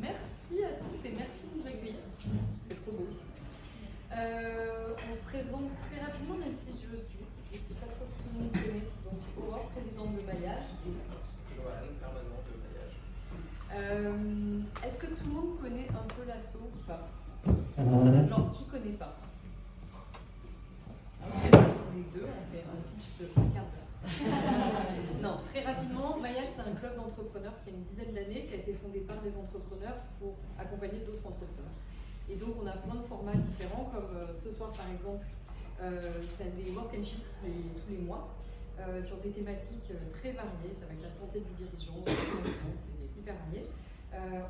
Merci à tous et merci de nous accueillir. C'est trop beau ici. On se présente très rapidement, même si je suis. Je ne sais pas trop si tout le monde connaît. Donc, Aurore, présidente de Maillage. Et Johan, permanent de Maillage. Est-ce que tout le monde connaît un peu l'asso ou pas? Genre, qui connaît pas? Les deux, on fait un pitch de quart d'heure. Non, très rapidement, Maillage, c'est un club d'entrepreneurs qui a une dizaine d'années, qui a été fondé par des entrepreneurs pour accompagner d'autres entrepreneurs. Et donc, on a plein de formats différents, comme ce soir, par exemple, c'est des work and shit tous les mois, sur des thématiques très variées. Ça va être la santé du dirigeant, c'est hyper varié.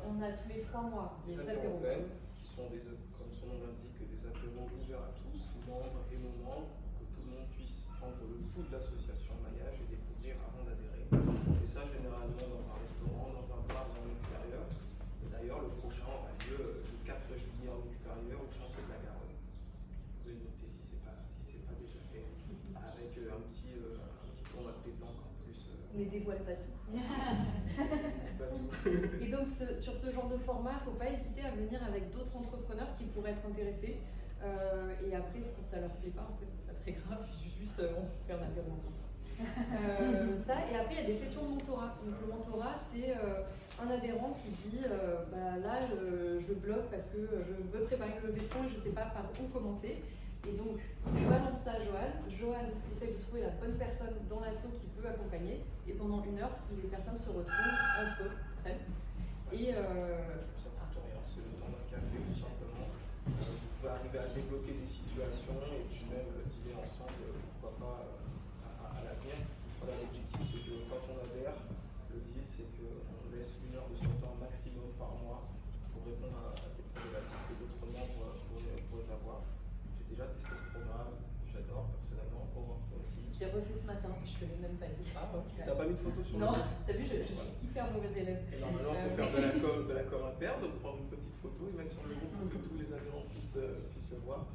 On a tous les 3 mois des apéros. Qui sont, comme son nom l'indique, des apéros ouverts à tous, membres et non membres, pour que tout le monde puisse prendre le pouls de l'association Maillage et découvrir avant d'adhérer. On fait ça généralement dans un restaurant, dans un bar ou en extérieur. Et d'ailleurs, le prochain aura lieu le 4 juillet en extérieur au chantier de la Garonne. Vous pouvez noter si ce n'est pas déjà fait, avec un petit tournoi de pétanque en plus. On ne dévoile pas tout. Pas tout. Et donc, sur ce genre de format, il ne faut pas hésiter à venir avec d'autres entrepreneurs qui pourraient être intéressés. Et après, si ça leur plaît pas, en fait, c'est pas très grave, juste on fait un apéro ensemble. Ça, et après, il y a des sessions de mentorat. Donc, le mentorat, c'est un adhérent qui dit là, je bloque parce que je veux préparer le levée de fonds et je ne sais pas par où commencer. Et donc, je balance ça à Johan. Johan essaie de trouver la bonne personne dans l'asso qui peut accompagner. Et pendant 1 heure, les personnes se retrouvent entre eux. Et ça coûte rien, c'est le temps d'un café tout simplement. Vous pouvez arriver à débloquer des situations et puis même dîner ensemble, pourquoi pas à l'avenir. Voilà, l'objectif c'est que quand on adhère, le deal c'est qu'on laisse 1 heure de son temps maximum par mois pour répondre à des problématiques que d'autres membres pourraient avoir. J'ai déjà testé ce programme, j'adore personnellement, Aurore toi aussi. j'ai refait ce matin, je ne te l'ai même pas dit. Ah ouais, t'as pas mis de photo sur le Non, site? t'as vu, je suis hyper mauvaise élève. Et normalement, il faut faire de la com interne, donc prendre une petite photo et mettre sur le groupe pour que tous les adhérents puissent le voir.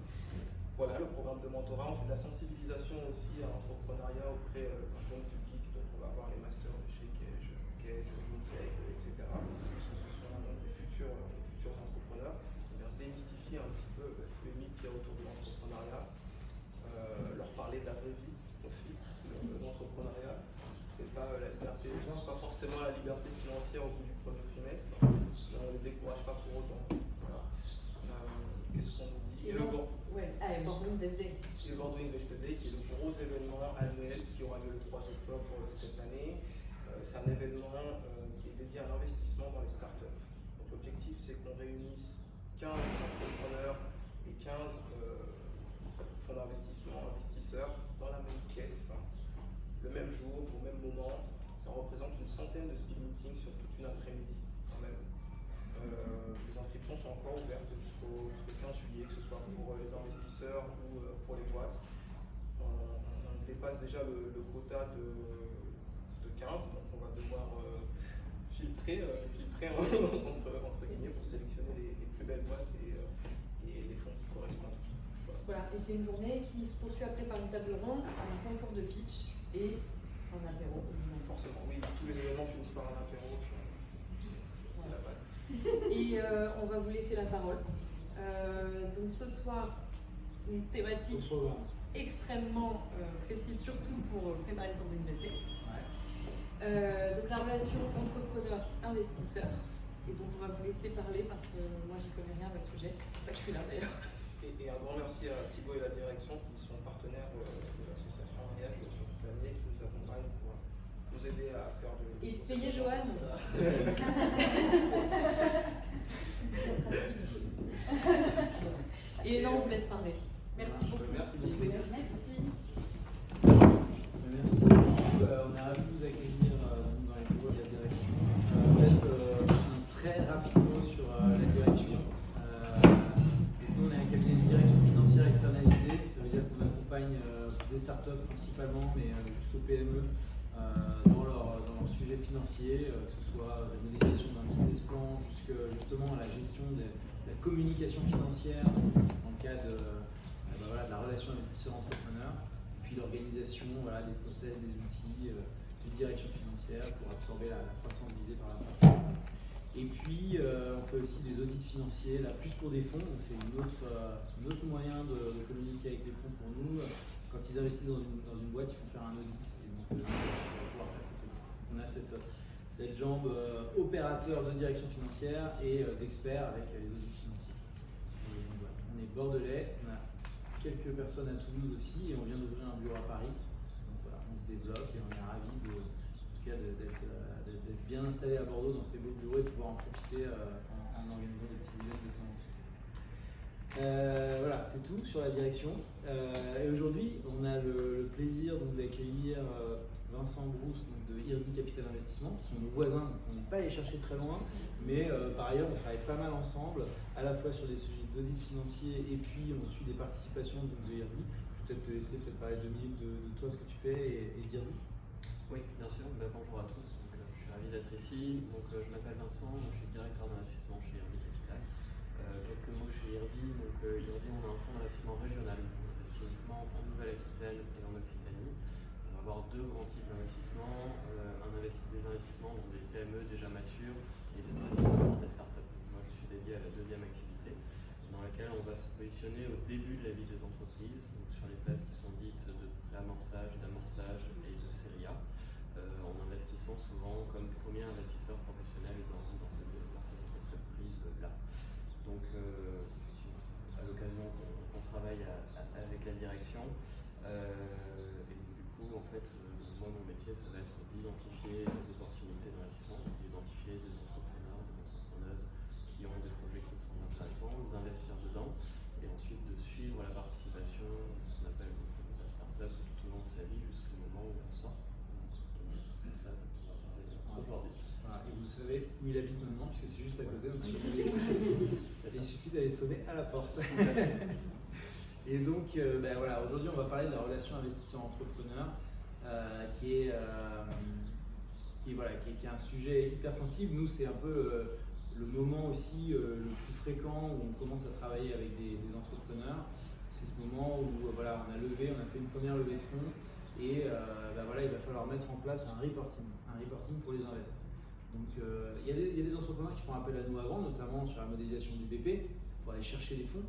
Voilà, le programme de mentorat, on fait de la sensibilisation aussi à l'entrepreneuriat auprès d'un jeune public. Donc on va avoir les masters de chez Cage, Insight, etc. Parce que ce sont les futurs entrepreneurs. On vient démystifier un petit peu tous les mythes qu'il y a autour de l'entrepreneuriat. Leur parler de la vraie vie aussi, de l'entrepreneuriat. C'est pas la liberté, pas forcément la liberté financière au bout du premier trimestre, mais on ne les décourage pas pour autant. Voilà. Qu'est-ce qu'on oublie? Et le Bordeaux Invest Day. Et le Bordeaux Invest Day, qui est le gros événement annuel qui aura lieu le 3 octobre cette année. C'est un événement qui est dédié à l'investissement dans les startups. Donc l'objectif, c'est qu'on réunisse 15 entrepreneurs et 15 fonds d'investissement, investisseurs dans la même pièce, le même jour, au même moment. Ça représente une centaine de speed meetings sur toute une après-midi quand même. Les inscriptions sont encore ouvertes jusqu'au 15 juillet, que ce soit pour les investisseurs ou pour les boîtes. On dépasse déjà le quota de 15, donc on va devoir filtrer entre guillemets pour sélectionner les plus belles boîtes et les fonds qui correspondent. Voilà, et c'est une journée qui se poursuit après par une table ronde, un concours de pitch et un apéro. Forcément, oui, tous les événements finissent par un apéro, c'est la base. Et on va vous laisser la parole. Donc ce soir, une thématique extrêmement précise, surtout pour préparer le cours d'université. Donc la relation entrepreneur-investisseur. Et donc on va vous laisser parler parce que moi j'y connais rien à votre sujet. C'est pour ça que je suis là d'ailleurs. Et un grand merci à Thibaut et la direction qui sont partenaires de l'association Maillage sur toute l'année, qui nous accompagnent pour nous aider à faire de... Et payer Johan. Et là on vous laisse parler. Merci beaucoup. Merci. Merci beaucoup. On est ravis de vous accueillir dans les bureaux de la direction. Peut-être très rapidement sur la direction. Nous, on est un cabinet de direction financière externalisé. Ça veut dire qu'on a startups principalement, mais jusqu'aux PME, dans leur sujet financier, que ce soit la modélisation d'un business plan, justement à la gestion de la communication financière dans le cadre de la relation investisseur-entrepreneur, puis l'organisation des process, des outils, d'une direction financière pour absorber la croissance visée par la startup. Et puis on fait aussi des audits financiers, là plus pour des fonds, donc c'est un autre moyen de communiquer avec les fonds pour nous. Quand ils investissent dans une boîte, ils font faire un audit, et donc on va pouvoir faire cet audit. On a cette jambe opérateur de direction financière et d'expert avec les audits financiers. Et donc, voilà, on est bordelais, on a quelques personnes à Toulouse aussi, et on vient d'ouvrir un bureau à Paris. Donc voilà, on se développe et on est ravis d'être bien installé à Bordeaux dans ces beaux bureaux et de pouvoir en profiter en organisant des petits events de temps en temps. Voilà, c'est tout sur la direction. Et aujourd'hui, on a le plaisir d'accueillir Vincent Brousse de IRDI Capital Investissement, qui sont nos voisins, donc on n'est pas allé chercher très loin, mais par ailleurs on travaille pas mal ensemble, à la fois sur des sujets d'audit financier et puis on suit des participations de IRDI. Je vais peut-être te laisser parler 2 minutes de toi, ce que tu fais et d'IRDI. Oui, bien sûr. Bonjour à tous. Je suis ravi d'être ici. Je m'appelle Vincent, je suis directeur d'investissement chez IRDI Capital. Quelques mots chez IRDI. IRDI, on a un fonds d'investissement régional. On investit uniquement en Nouvelle-Aquitaine et en Occitanie. On va avoir 2 grands types d'investissements. Des investissements dans des PME déjà matures et des investissements dans des startups. Moi, je suis dédié à la deuxième activité, dans laquelle on va se positionner au début de la vie des entreprises, donc sur les phases qui sont dites de préamorçage, d'amorçage et de série A, en investissant souvent comme premier investisseur professionnel dans ces entreprises-là. Donc, à l'occasion qu'on travaille avec la direction, et du coup, en fait, moi, mon métier, ça va être d'identifier des opportunités d'investissement, d'identifier des entrepreneurs, des entrepreneuses qui ont des projets qui me semblent intéressants, d'investir dedans, et ensuite de suivre la participation, ce qu'on appelle la start-up, tout au long de sa vie jusqu'au moment où on sort. C'est ça dont on va parler aujourd'hui. Voilà, et vous savez où il habite maintenant, puisque c'est juste à côté, donc il suffit d'aller sonner à la porte. Et donc, voilà, aujourd'hui, on va parler de la relation investisseur-entrepreneur, qui est un sujet hyper sensible. Nous, c'est un peu le moment aussi le plus fréquent où on commence à travailler avec des entrepreneurs. C'est ce moment où on a fait une première levée de fonds et il va falloir mettre en place un reporting pour les invests. Donc il y a des entrepreneurs qui font appel à nous avant, notamment sur la modélisation du BP pour aller chercher les fonds.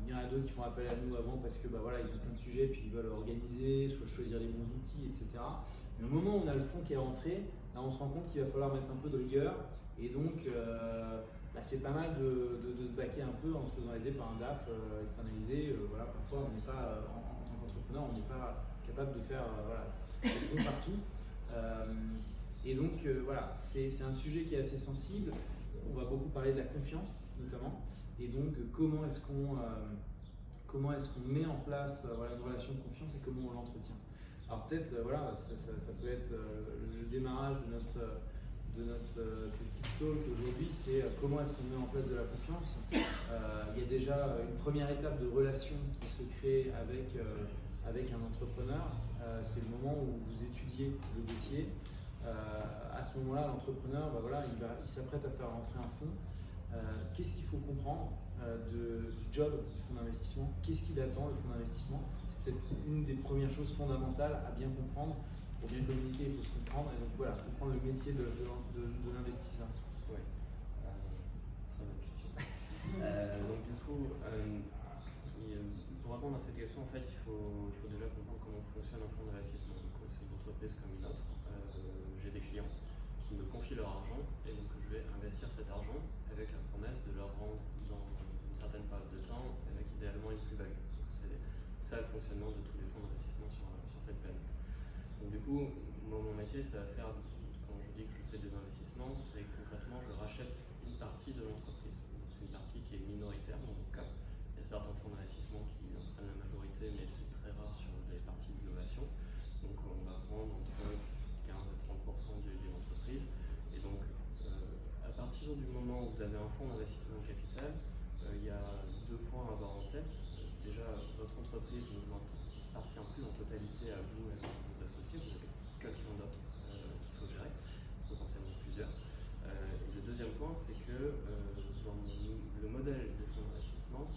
Il y en a d'autres qui font appel à nous avant parce que ils ont plein de sujets puis ils veulent organiser, soit choisir les bons outils, etc. Mais au moment où on a le fonds qui est rentré, là on se rend compte qu'il va falloir mettre un peu de rigueur et donc c'est pas mal de se baquer un peu en se faisant aider par un DAF externalisé. Parfois on n'est pas, en tant qu'entrepreneur, on n'est pas capable de faire des fonds partout. Et donc c'est un sujet qui est assez sensible. On va beaucoup parler de la confiance notamment. Et donc, comment est-ce qu'on met en place une relation de confiance et comment on l'entretient. Alors peut-être, ça peut être le démarrage de notre petit talk aujourd'hui, c'est comment est-ce qu'on met en place de la confiance. Il y a déjà une première étape de relation qui se crée avec un entrepreneur. C'est le moment où vous étudiez le dossier. À ce moment-là, l'entrepreneur, il s'apprête à faire rentrer un fonds. Qu'est-ce qu'il faut comprendre du job du fonds d'investissement? Qu'est-ce qu'il attend, le fonds d'investissement? C'est peut-être une des premières choses fondamentales à bien comprendre. Pour bien communiquer, il faut se comprendre. Et donc comprendre le métier de l'investisseur. Oui, très bonne question. Donc du coup, pour répondre à cette question, en fait, il faut déjà comprendre comment fonctionne un fonds d'investissement. C'est une entreprise comme une autre. J'ai des clients qui me confient leur argent et donc je vais investir cet argent avec la promesse de leur rendre dans une certaine période de temps avec idéalement une plus-value. C'est ça le fonctionnement de tous les fonds d'investissement sur cette planète. Donc du coup, moi mon métier, ça va faire, quand je dis que je fais des investissements, c'est concrètement je rachète une partie de l'entreprise. C'est une partie qui est minoritaire dans mon cas. Il y a certains fonds d'investissement qui en prennent la majorité, mais c'est très rare sur les parties d'innovation. Donc on va prendre entre 15 et 30% d'une entreprise. Et donc, à partir du moment où vous avez un fonds d'investissement capital, il y a 2 points à avoir en tête. Déjà, votre entreprise ne vous n'appartient plus en totalité à vous et à vos associés, vous avez quelqu'un d'autre qu'il faut gérer, potentiellement plusieurs. Et le deuxième point, c'est que dans le modèle des fonds d'investissement,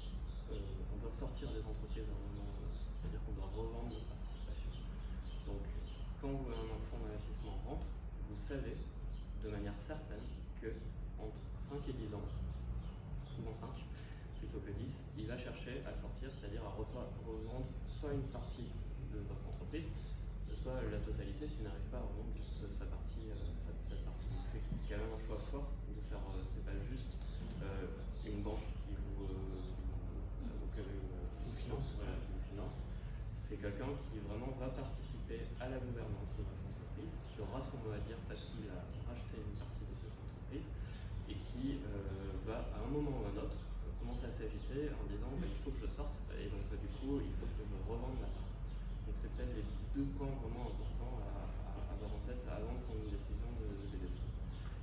on doit sortir des entreprises à un moment, c'est-à-dire qu'on doit revendre nos participations. Donc, quand un fonds d'investissement rentre, vous savez de manière certaine que entre 5 et 10 ans, souvent 5 plutôt que 10, il va chercher à sortir, c'est-à-dire à revendre soit une partie de votre entreprise, soit la totalité s'il n'arrive pas à revendre juste sa partie, cette partie. Donc c'est quand même un choix fort de faire, c'est pas juste une banque qui vous finance, voilà, qui vous finance. C'est quelqu'un qui vraiment va participer à la gouvernance de votre entreprise, qui aura son mot à dire parce qu'il a racheté une partie de cette entreprise et qui va à un moment ou à un autre commencer à s'agiter en disant il faut que je sorte et donc du coup il faut que je revende la part. Donc c'est peut-être les deux points vraiment importants à avoir en tête avant de prendre une décision de levée de fonds.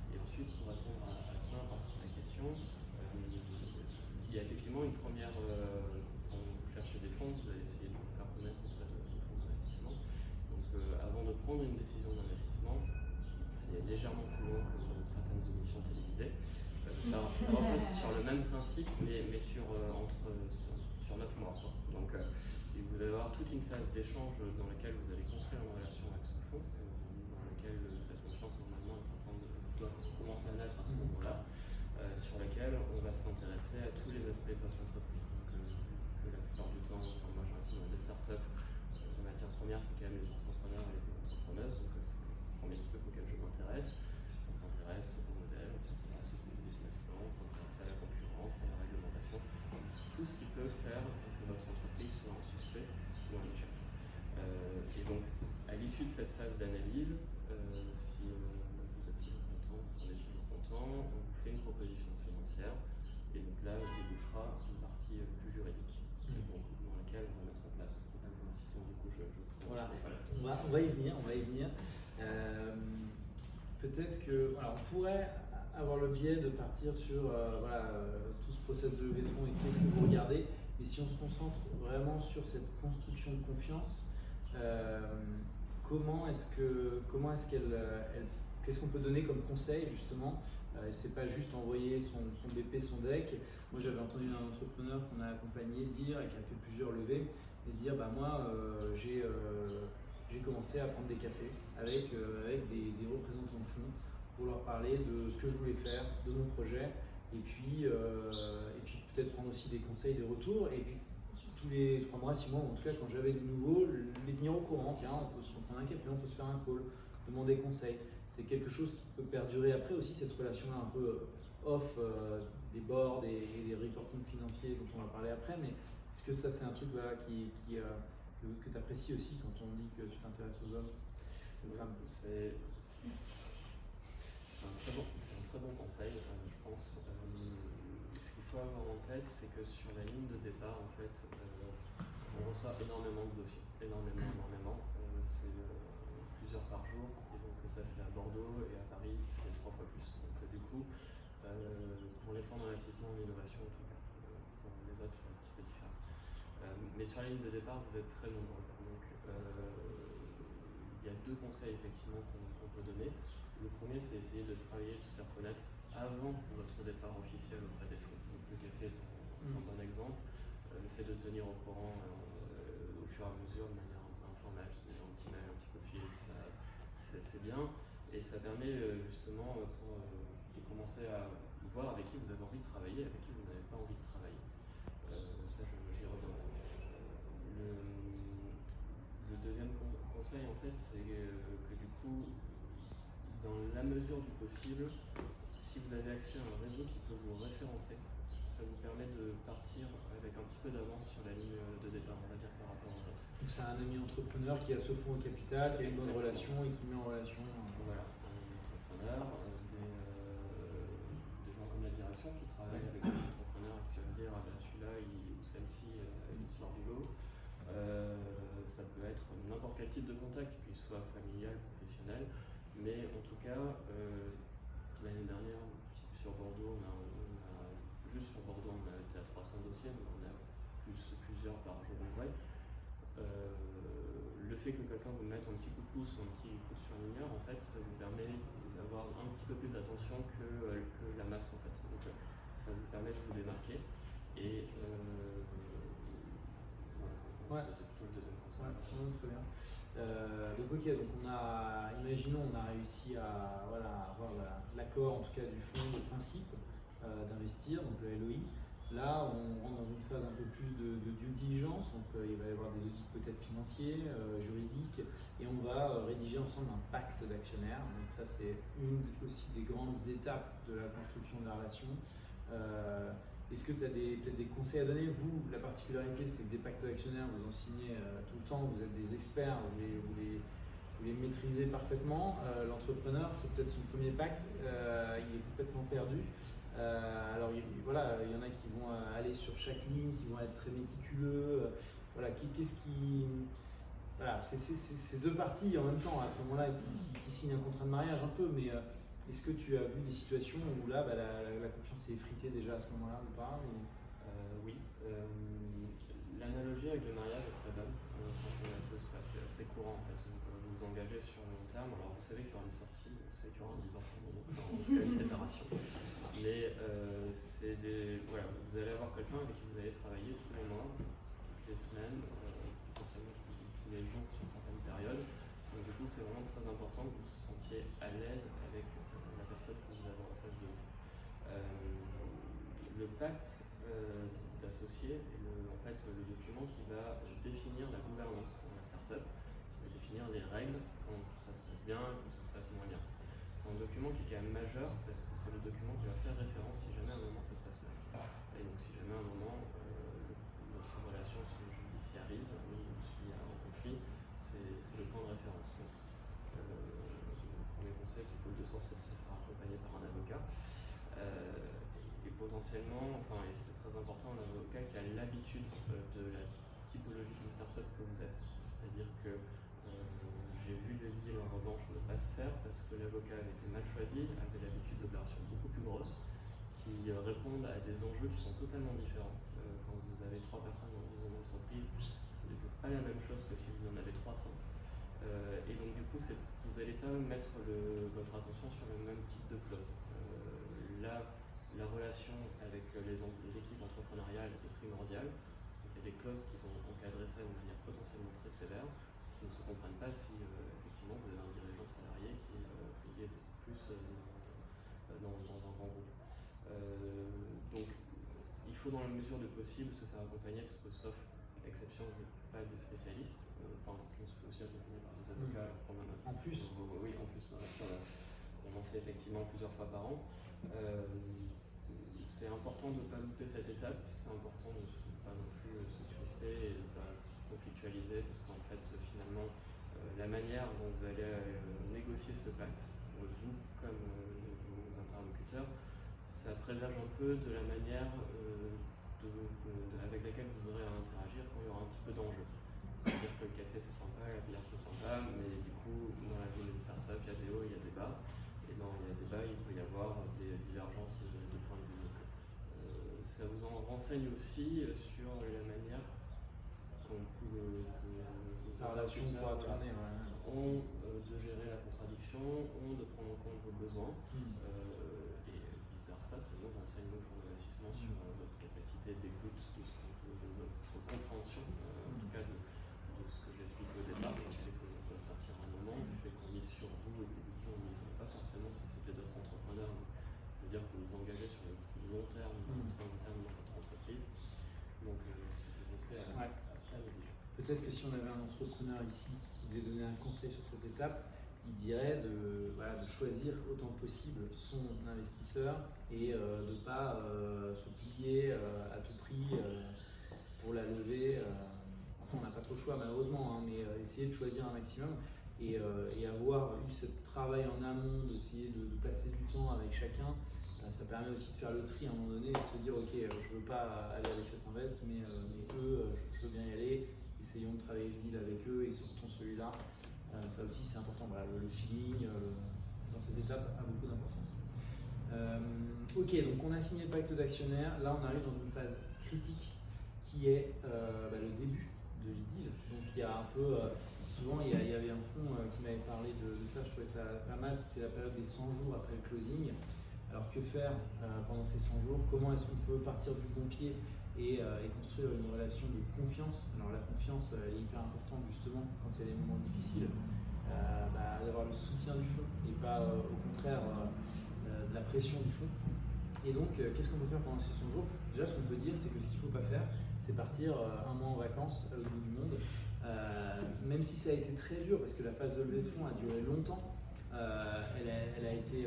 Et ensuite, pour répondre à la première partie de la question, il y a effectivement une première, quand vous cherchez des fonds, vous allez essayer de vous faire connaître auprès de fonds d'investissement. Donc avant de prendre une décision d'investissement, c'est légèrement plus long que certaines émissions télévisées. Ça repose sur le même principe, mais sur 9 mois. Quoi. Donc vous allez avoir toute une phase d'échange dans laquelle vous allez construire une relation avec ce fonds, dans laquelle la confiance normalement doit commencer à naître à ce moment-là, sur laquelle on va s'intéresser à tous les aspects de votre entreprise. Donc que la plupart du temps, quand moi je reste dans des startups, la matière première c'est quand même les entrepreneurs et les entrepreneuses, donc c'est le premier truc auquel je m'intéresse. On s'intéresse au modèle, on s'intéresse au business plan, on s'intéresse à la concurrence, à la réglementation, tout ce qui peut faire que votre entreprise soit un succès ou un échec. Et donc, à l'issue de cette phase d'analyse, si vous êtes toujours content, vous en êtes toujours content, on vous fait une proposition financière, et donc là, débouchera une partie plus juridique, donc, dans laquelle on va mettre en place un plan d'investissement. Du coup, voilà. On va y venir. Peut-être que, voilà, on pourrait avoir le biais de partir sur tout ce process de levée de fonds et qu'est-ce que vous regardez. Et si on se concentre vraiment sur cette construction de confiance, qu'est-ce qu'on peut donner comme conseil justement? C'est pas juste envoyer son BP, son deck. Moi j'avais entendu un entrepreneur qu'on a accompagné dire et qui a fait plusieurs levées et dire j'ai commencé à prendre des cafés avec des représentants de fonds pour leur parler de ce que je voulais faire, de mon projet, et puis peut-être prendre aussi des conseils de retour, et puis tous les 3 mois, 6 mois, en tout cas quand j'avais du nouveau, les tenir au courant, tiens, on peut se prendre un café, on peut se faire un call, demander conseil. C'est quelque chose qui peut perdurer après aussi, cette relation-là un peu off des boards et des reporting financiers dont on va parler après, mais est-ce que ça c'est un truc que tu apprécies aussi quand on dit que tu t'intéresses aux hommes, aux femmes? C'est un très bon conseil, je pense. Ce qu'il faut avoir en tête, c'est que sur la ligne de départ, en fait, on reçoit énormément de dossiers, énormément. C'est plusieurs par jour, et donc ça c'est à Bordeaux, et à Paris c'est 3 fois plus. Donc du coup, pour les fonds d'investissement en innovation en tout cas, pour les autres c'est un petit peu différent. Mais sur la ligne de départ, vous êtes très nombreux. Donc il y a 2 conseils effectivement qu'on peut donner. Le premier, c'est essayer de travailler, de se faire connaître avant votre départ officiel auprès des fonds. Donc le café est un bon exemple. Le fait de tenir au courant au fur et à mesure de manière un peu informelle, c'est un petit mail, un petit coup de fil, c'est bien. Et ça permet justement de commencer à voir avec qui vous avez envie de travailler, avec qui vous n'avez pas envie de travailler. Ça, j'y reviendrai. Le deuxième conseil, en fait, c'est que du coup, dans la mesure du possible, si vous avez accès à un réseau qui peut vous référencer, ça vous permet de partir avec un petit peu d'avance sur la ligne de départ, on va dire, par rapport aux autres. Donc c'est un ami entrepreneur qui a ce fonds au capital, qui a une bonne relation et qui met en relation. Voilà, un ami entrepreneur, des gens comme la direction qui travaillent avec des entrepreneurs et qui peuvent dire celui-là ou celle-ci il sort du lot. Ça peut être n'importe quel type de contact, qu'il soit familial, professionnel, mais en tout cas, l'année dernière, sur Bordeaux, juste sur Bordeaux, on a été à 300 dossiers, donc on a plusieurs par jour ouvré. le fait que quelqu'un vous mette un petit coup de pouce ou un petit coup de surligneur, en fait, ça vous permet d'avoir un petit peu plus d'attention que la masse, en fait. Donc, ça vous permet de vous démarquer. Et Ouais. c'était plutôt le deuxième conseil. Ouais, très bien. Donc ok, donc imaginons on a réussi à avoir l'accord en tout cas du fonds de principe d'investir, donc le LOI. Là, on rentre dans une phase un peu plus de due diligence, donc il va y avoir des audits peut-être financiers, juridiques, et on va rédiger ensemble un pacte d'actionnaires. Donc ça, c'est une aussi des grandes étapes de la construction de la relation. Est-ce que tu as peut-être des conseils à donner? Vous, la particularité, c'est que des pactes d'actionnaires, vous en signez tout le temps, vous êtes des experts, vous les maîtrisez parfaitement. L'entrepreneur, c'est peut-être son premier pacte, il est complètement perdu. Alors voilà, il y en a qui vont aller sur chaque ligne, qui vont être très méticuleux. Voilà, qu'est-ce qui... Voilà, c'est deux parties en même temps à ce moment-là qui signent un contrat de mariage un peu, mais est-ce que tu as vu des situations où là la confiance s'est effritée déjà à ce moment-là ou pas Oui. L'analogie avec le mariage est très bonne. C'est assez courant en fait. Donc, vous vous engagez sur le long terme. Alors vous savez qu'il y aura une sortie, vous savez qu'il y aura un divorce à un moment, en tout cas une séparation. Mais voilà, vous allez avoir quelqu'un avec qui vous allez travailler tous les mois, toutes les semaines, potentiellement tous les jours sur certaines périodes. Donc du coup, c'est vraiment très important que vous vous sentiez à l'aise avec la personne que vous avez en face de vous. Le pacte d'associés est en fait le document qui va définir la gouvernance dans la startup, qui va définir les règles quand ça se passe bien et quand ça se passe moins bien. C'est un document qui est quand même majeur parce que c'est le document qui va faire référence si jamais à un moment ça se passe mal. Et donc si jamais à un moment notre relation se judiciarise ou s'il y a un conflit, c'est le point de référence. Donc, le premier conseil qui coule de source, c'est de se faire accompagner par un avocat. Et potentiellement, et c'est très important, un avocat qui a l'habitude de la typologie de start-up que vous êtes. C'est-à-dire que j'ai vu des deals en revanche ne pas se faire parce que l'avocat avait été mal choisi, avait l'habitude d'opérations beaucoup plus grosses qui répondent à des enjeux qui sont totalement différents. Quand vous avez 3 personnes dans une entreprise, ce n'est pas la même chose que si vous en avez 300. Et donc du coup, vous n'allez pas mettre votre attention sur le même type de clause. Là, la relation avec l'équipe entrepreneuriale est primordiale. Donc, il y a des clauses qui vont encadrer ça de manière potentiellement très sévère, qui ne se comprennent pas si effectivement vous avez un dirigeant salarié qui est payé beaucoup plus dans un grand groupe. Donc il faut dans la mesure du possible se faire accompagner parce que sauf exception, vous n'êtes pas des spécialistes. On se fait aussi accompagner par des avocats. En plus Oui, en plus. On en fait effectivement plusieurs fois par an. C'est important de ne pas louper cette étape, c'est important de ne pas non plus se crisper et de ne pas conflictualiser parce qu'en fait finalement la manière dont vous allez négocier ce pacte, vous comme vos interlocuteurs, ça présage un peu de la manière avec laquelle vous aurez à interagir quand il y aura un petit peu d'enjeu. C'est-à-dire que le café c'est sympa, la bière c'est sympa, mais du coup dans la vie d'une startup il y a des hauts, il y a des bas. Et dans les débats, il peut y avoir des divergences de points de vue. Donc, ça vous en renseigne aussi sur la manière que la relation pourra tourner, ont de gérer la contradiction, ont de prendre en compte vos besoins, et vice versa, ça nous renseigne au fonds d'investissement sur votre capacité d'écoute, de votre compréhension, en tout cas de ce que j'explique au départ. Donc, c'est qu'on peut sortir un moment du fait qu'on mise sur vous et que on ne mise pas forcément si c'était d'autres entrepreneurs. C'est-à-dire que vous vous engagez sur le long terme, très long terme dans votre entreprise. Donc c'est des aspects à négliger. Peut-être que si on avait un entrepreneur ici qui devait donner un conseil sur cette étape, il dirait de choisir autant que possible son investisseur et de ne pas se plier à tout prix pour la lever. On n'a pas trop le choix malheureusement, mais essayer de choisir un maximum et avoir eu ce travail en amont, d'essayer de passer du temps avec chacun, ça permet aussi de faire le tri à un moment donné et de se dire ok, je veux pas aller avec cet invest, mais eux, je veux bien y aller, essayons de travailler le deal avec eux et sortons celui-là. Ça aussi c'est important, le feeling dans cette étape a beaucoup d'importance. Ok, donc on a signé le pacte d'actionnaires, là on arrive dans une phase critique qui est le début de l'e-deal. Donc il il y a un peu, souvent il y avait un fonds qui m'avait parlé de ça, je trouvais ça pas mal, c'était la période des 100 jours après le closing. Alors que faire pendant ces 100 jours? Comment est-ce qu'on peut partir du bon pied et construire une relation de confiance? Alors la confiance est hyper importante justement quand il y a des moments difficiles, d'avoir le soutien du fonds et pas au contraire de la pression du fonds. Et donc qu'est-ce qu'on peut faire pendant ces 100 jours? Déjà ce qu'on peut dire c'est que ce qu'il ne faut pas faire c'est partir un mois en vacances au bout du monde, même si ça a été très dur parce que la phase de levée de fonds a duré longtemps. Elle a été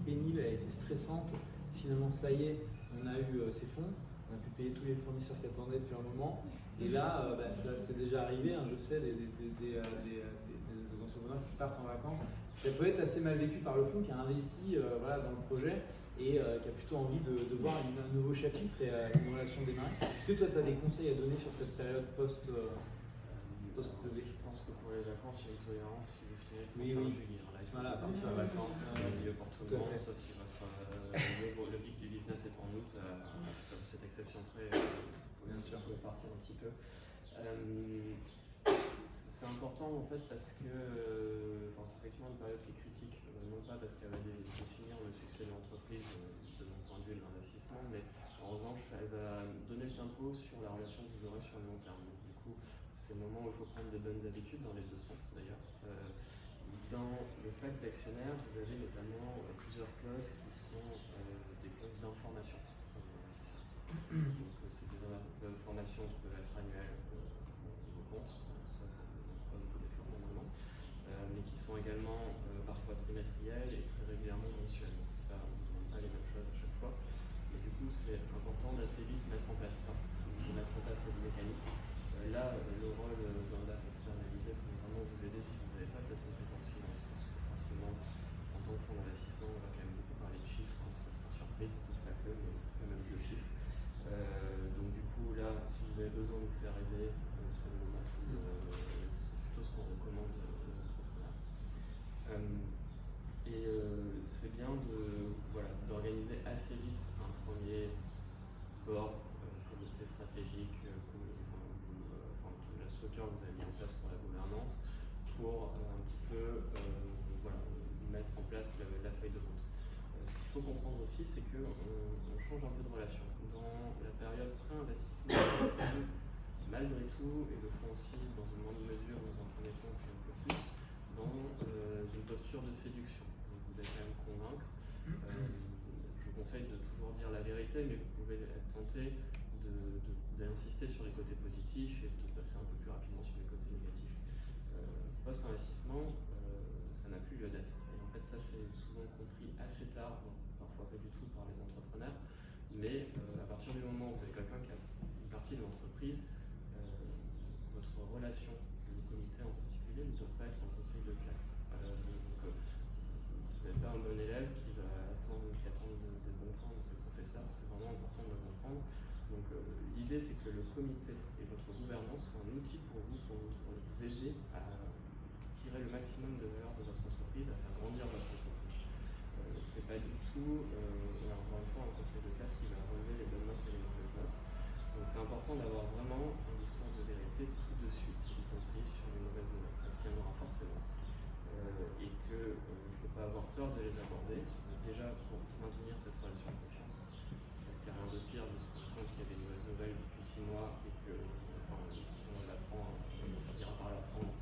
pénible, elle a été stressante. Finalement, ça y est, on a eu ces fonds, on a pu payer tous les fournisseurs qui attendaient depuis un moment. Et là, ça c'est déjà arrivé, hein, je sais, des entrepreneurs qui partent en vacances. Ça peut être assez mal vécu par le fonds qui a investi dans le projet et qui a plutôt envie de voir un nouveau chapitre et une relation démarrer. Est-ce que toi, tu as des conseils à donner sur cette période post-levée? Je pense que pour les vacances, il y a une tolérance si vous signez le 31 juillet. Là, voilà, c'est ça, vacances, c'est le milieu pour tout le monde, sauf si le pic du business est en août, comme cette exception près, bien sûr, vous pouvez partir un petit peu. C'est important en fait parce que c'est effectivement une période qui est critique, non pas parce qu'elle va définir le succès de l'entreprise de mon point de vue de l'investissement, mais en revanche elle va donner le tempo sur la relation que vous aurez sur le long terme. Donc, du coup, c'est le moment où il faut prendre de bonnes habitudes dans les deux sens d'ailleurs. Dans le pacte d'actionnaires, vous avez notamment plusieurs clauses qui sont des clauses d'information pour les investisseurs. Donc c'est des informations qui peuvent être annuelles au compte, ça ne demande pas beaucoup d'efforts normalement, mais qui sont également parfois trimestrielles et très régulièrement mensuelles. Donc on ne demande pas les mêmes choses à chaque fois. Mais du coup, c'est important d'assez vite mettre en place ça, de mettre en place cette mécanique. Là, le rôle d'un DAF externalisé peut vraiment vous aider si vous n'avez pas cette compétence finance, parce que forcément, en tant que fonds d'investissement, on va quand même beaucoup parler de chiffres, hein, c'est très surprise, pas que, mais quand même de chiffres. Donc du coup, là, si vous avez besoin de vous faire aider, c'est le moment où c'est plutôt ce qu'on recommande aux entrepreneurs. C'est bien d'organiser assez vite un premier board, comité stratégique, la structure que vous avez mis en place pour la gouvernance, pour un petit peu mettre en place la feuille de route. Ce qu'il faut comprendre aussi, c'est qu'on change un peu de relation. Dans la période pré-investissement, malgré tout, et le font aussi dans une moindre mesure, dans un premier temps, puis un peu plus, dans une posture de séduction. Donc vous allez quand même convaincre. Je vous conseille de toujours dire la vérité, mais vous pouvez être tenté d'insister sur les côtés positifs et de passer un peu plus rapidement sur les côtés négatifs. Post-investissement, ça n'a plus lieu d'être. Et en fait, ça c'est souvent compris assez tard, parfois pas du tout par les entrepreneurs, mais à partir du moment où vous avez quelqu'un qui a une partie de l'entreprise, votre relation, le comité en particulier, ne doit pas être un conseil de classe. Vous n'êtes pas un bon élève qui attend des bons points de ses professeurs, c'est vraiment important de le comprendre. Donc l'idée c'est que le comité et votre gouvernance soient un outil pour vous aider à tirer le maximum de valeur de votre entreprise, à faire grandir votre entreprise. C'est pas du tout, encore une fois, un conseil de classe qui va relever les bonnes notes et les mauvaises notes. Donc c'est important d'avoir vraiment un discours de vérité tout de suite, y compris sur les mauvaises nouvelles, parce qu'il y en aura forcément. Et qu'il ne faut pas avoir peur de les aborder, déjà pour maintenir cette relation de confiance, parce qu'il n'y a rien de pire de se rendre compte qu'il y a des mauvaises nouvelles depuis 6 mois et que si on l'apprend, on finira par l'apprendre,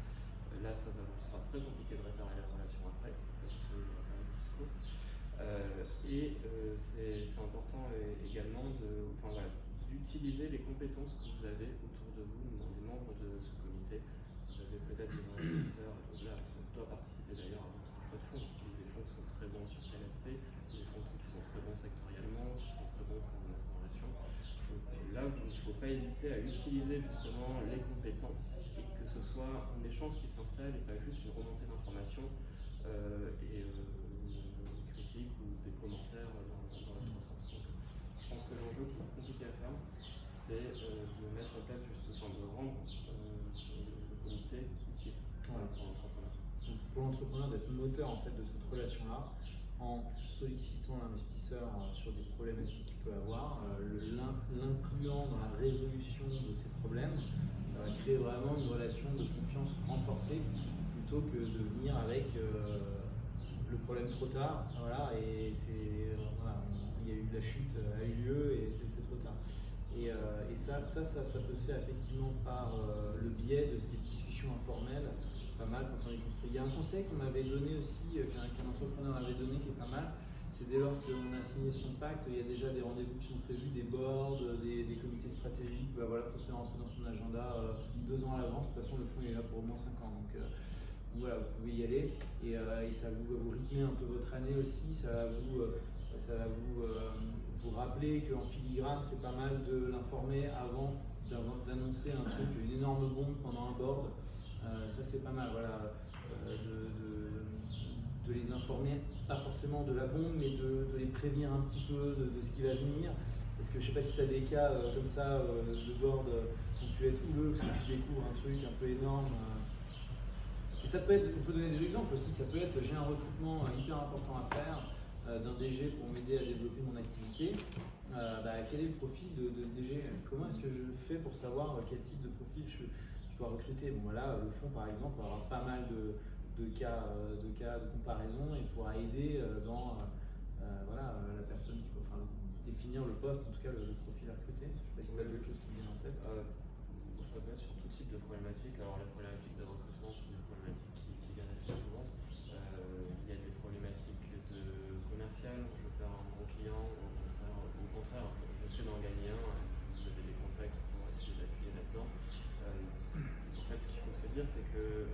là ça sera très compliqué de réparer la relation après, parce qu'il y a pas de discours. C'est important également d'utiliser les compétences que vous avez autour de vous, les membres de ce comité. Vous avez peut-être des investisseurs, là, on doit participer d'ailleurs à votre choix de fonds. Il y a des fonds qui sont très bons sur tel aspect, des fonds qui sont très bons sectoriellement, qui sont très bons pour vous mettre en relation. Donc là, il ne faut pas hésiter à utiliser justement les compétences et que ce soit un échange qui s'installe et pas juste une remontée d'informations critiques ou des commentaires dans l'autre sens. Donc, je pense que l'enjeu qui est compliqué à faire, c'est de mettre en place de rendre le comité utile pour l'entrepreneur. Donc pour l'entrepreneur d'être moteur en fait de cette relation-là en sollicitant l'investisseur sur des problématiques qu'il peut avoir, l'incluant dans la résolution de ces problèmes. Ça va créer vraiment une relation de confiance renforcée plutôt que de venir avec le problème trop tard. Voilà, et il y a eu la chute a eu lieu et c'est trop tard. Et ça peut se faire effectivement par le biais de ces discussions informelles, pas mal quand on est construit. Il y a un conseil qu'on m'avait donné aussi, qu'un entrepreneur avait donné qui est pas mal, c'est dès lors qu'on a signé son pacte, il y a déjà des rendez-vous qui sont prévus, des boards, des comités stratégiques, voilà, il faut se faire rentrer dans son agenda 2 ans à l'avance. De toute façon, le fonds est là pour au moins 5 ans. Donc voilà, vous pouvez y aller et ça va vous rythmer un peu votre année aussi, ça va vous rappeler qu'en filigrane, c'est pas mal de l'informer avant d'annoncer un truc, une énorme bombe pendant un board. Ça c'est pas mal, voilà, de les informer, pas forcément de la bombe, mais de les prévenir un petit peu de ce qui va venir. Parce que je sais pas si tu as des cas comme ça de board qui ont pu être houleux, parce que tu découvres un truc un peu énorme. Et ça peut être, on peut donner des exemples aussi, ça peut être j'ai un recrutement hyper important à faire d'un DG pour m'aider à développer mon activité. Quel est le profil de ce DG? Comment est-ce que je fais pour savoir quel type de profil je dois recruter? Bon voilà, le fonds par exemple aura pas mal de cas de comparaison et pourra aider dans la personne qu'il faut, définir le poste, en tout cas le profil à recruter. Je sais pas si tu as d'autres choses qui me viennent en tête. Ça peut être sur tout type de problématiques. Alors les problématiques de recrutement, c'est des problématiques qui viennent assez souvent. Il y a des problématiques de commercial, je perds un gros client, au contraire, je sais d'en gagner un. Est-ce que vous avez des contacts pour essayer d'appuyer là-dedans? En fait, ce qu'il faut se dire, c'est que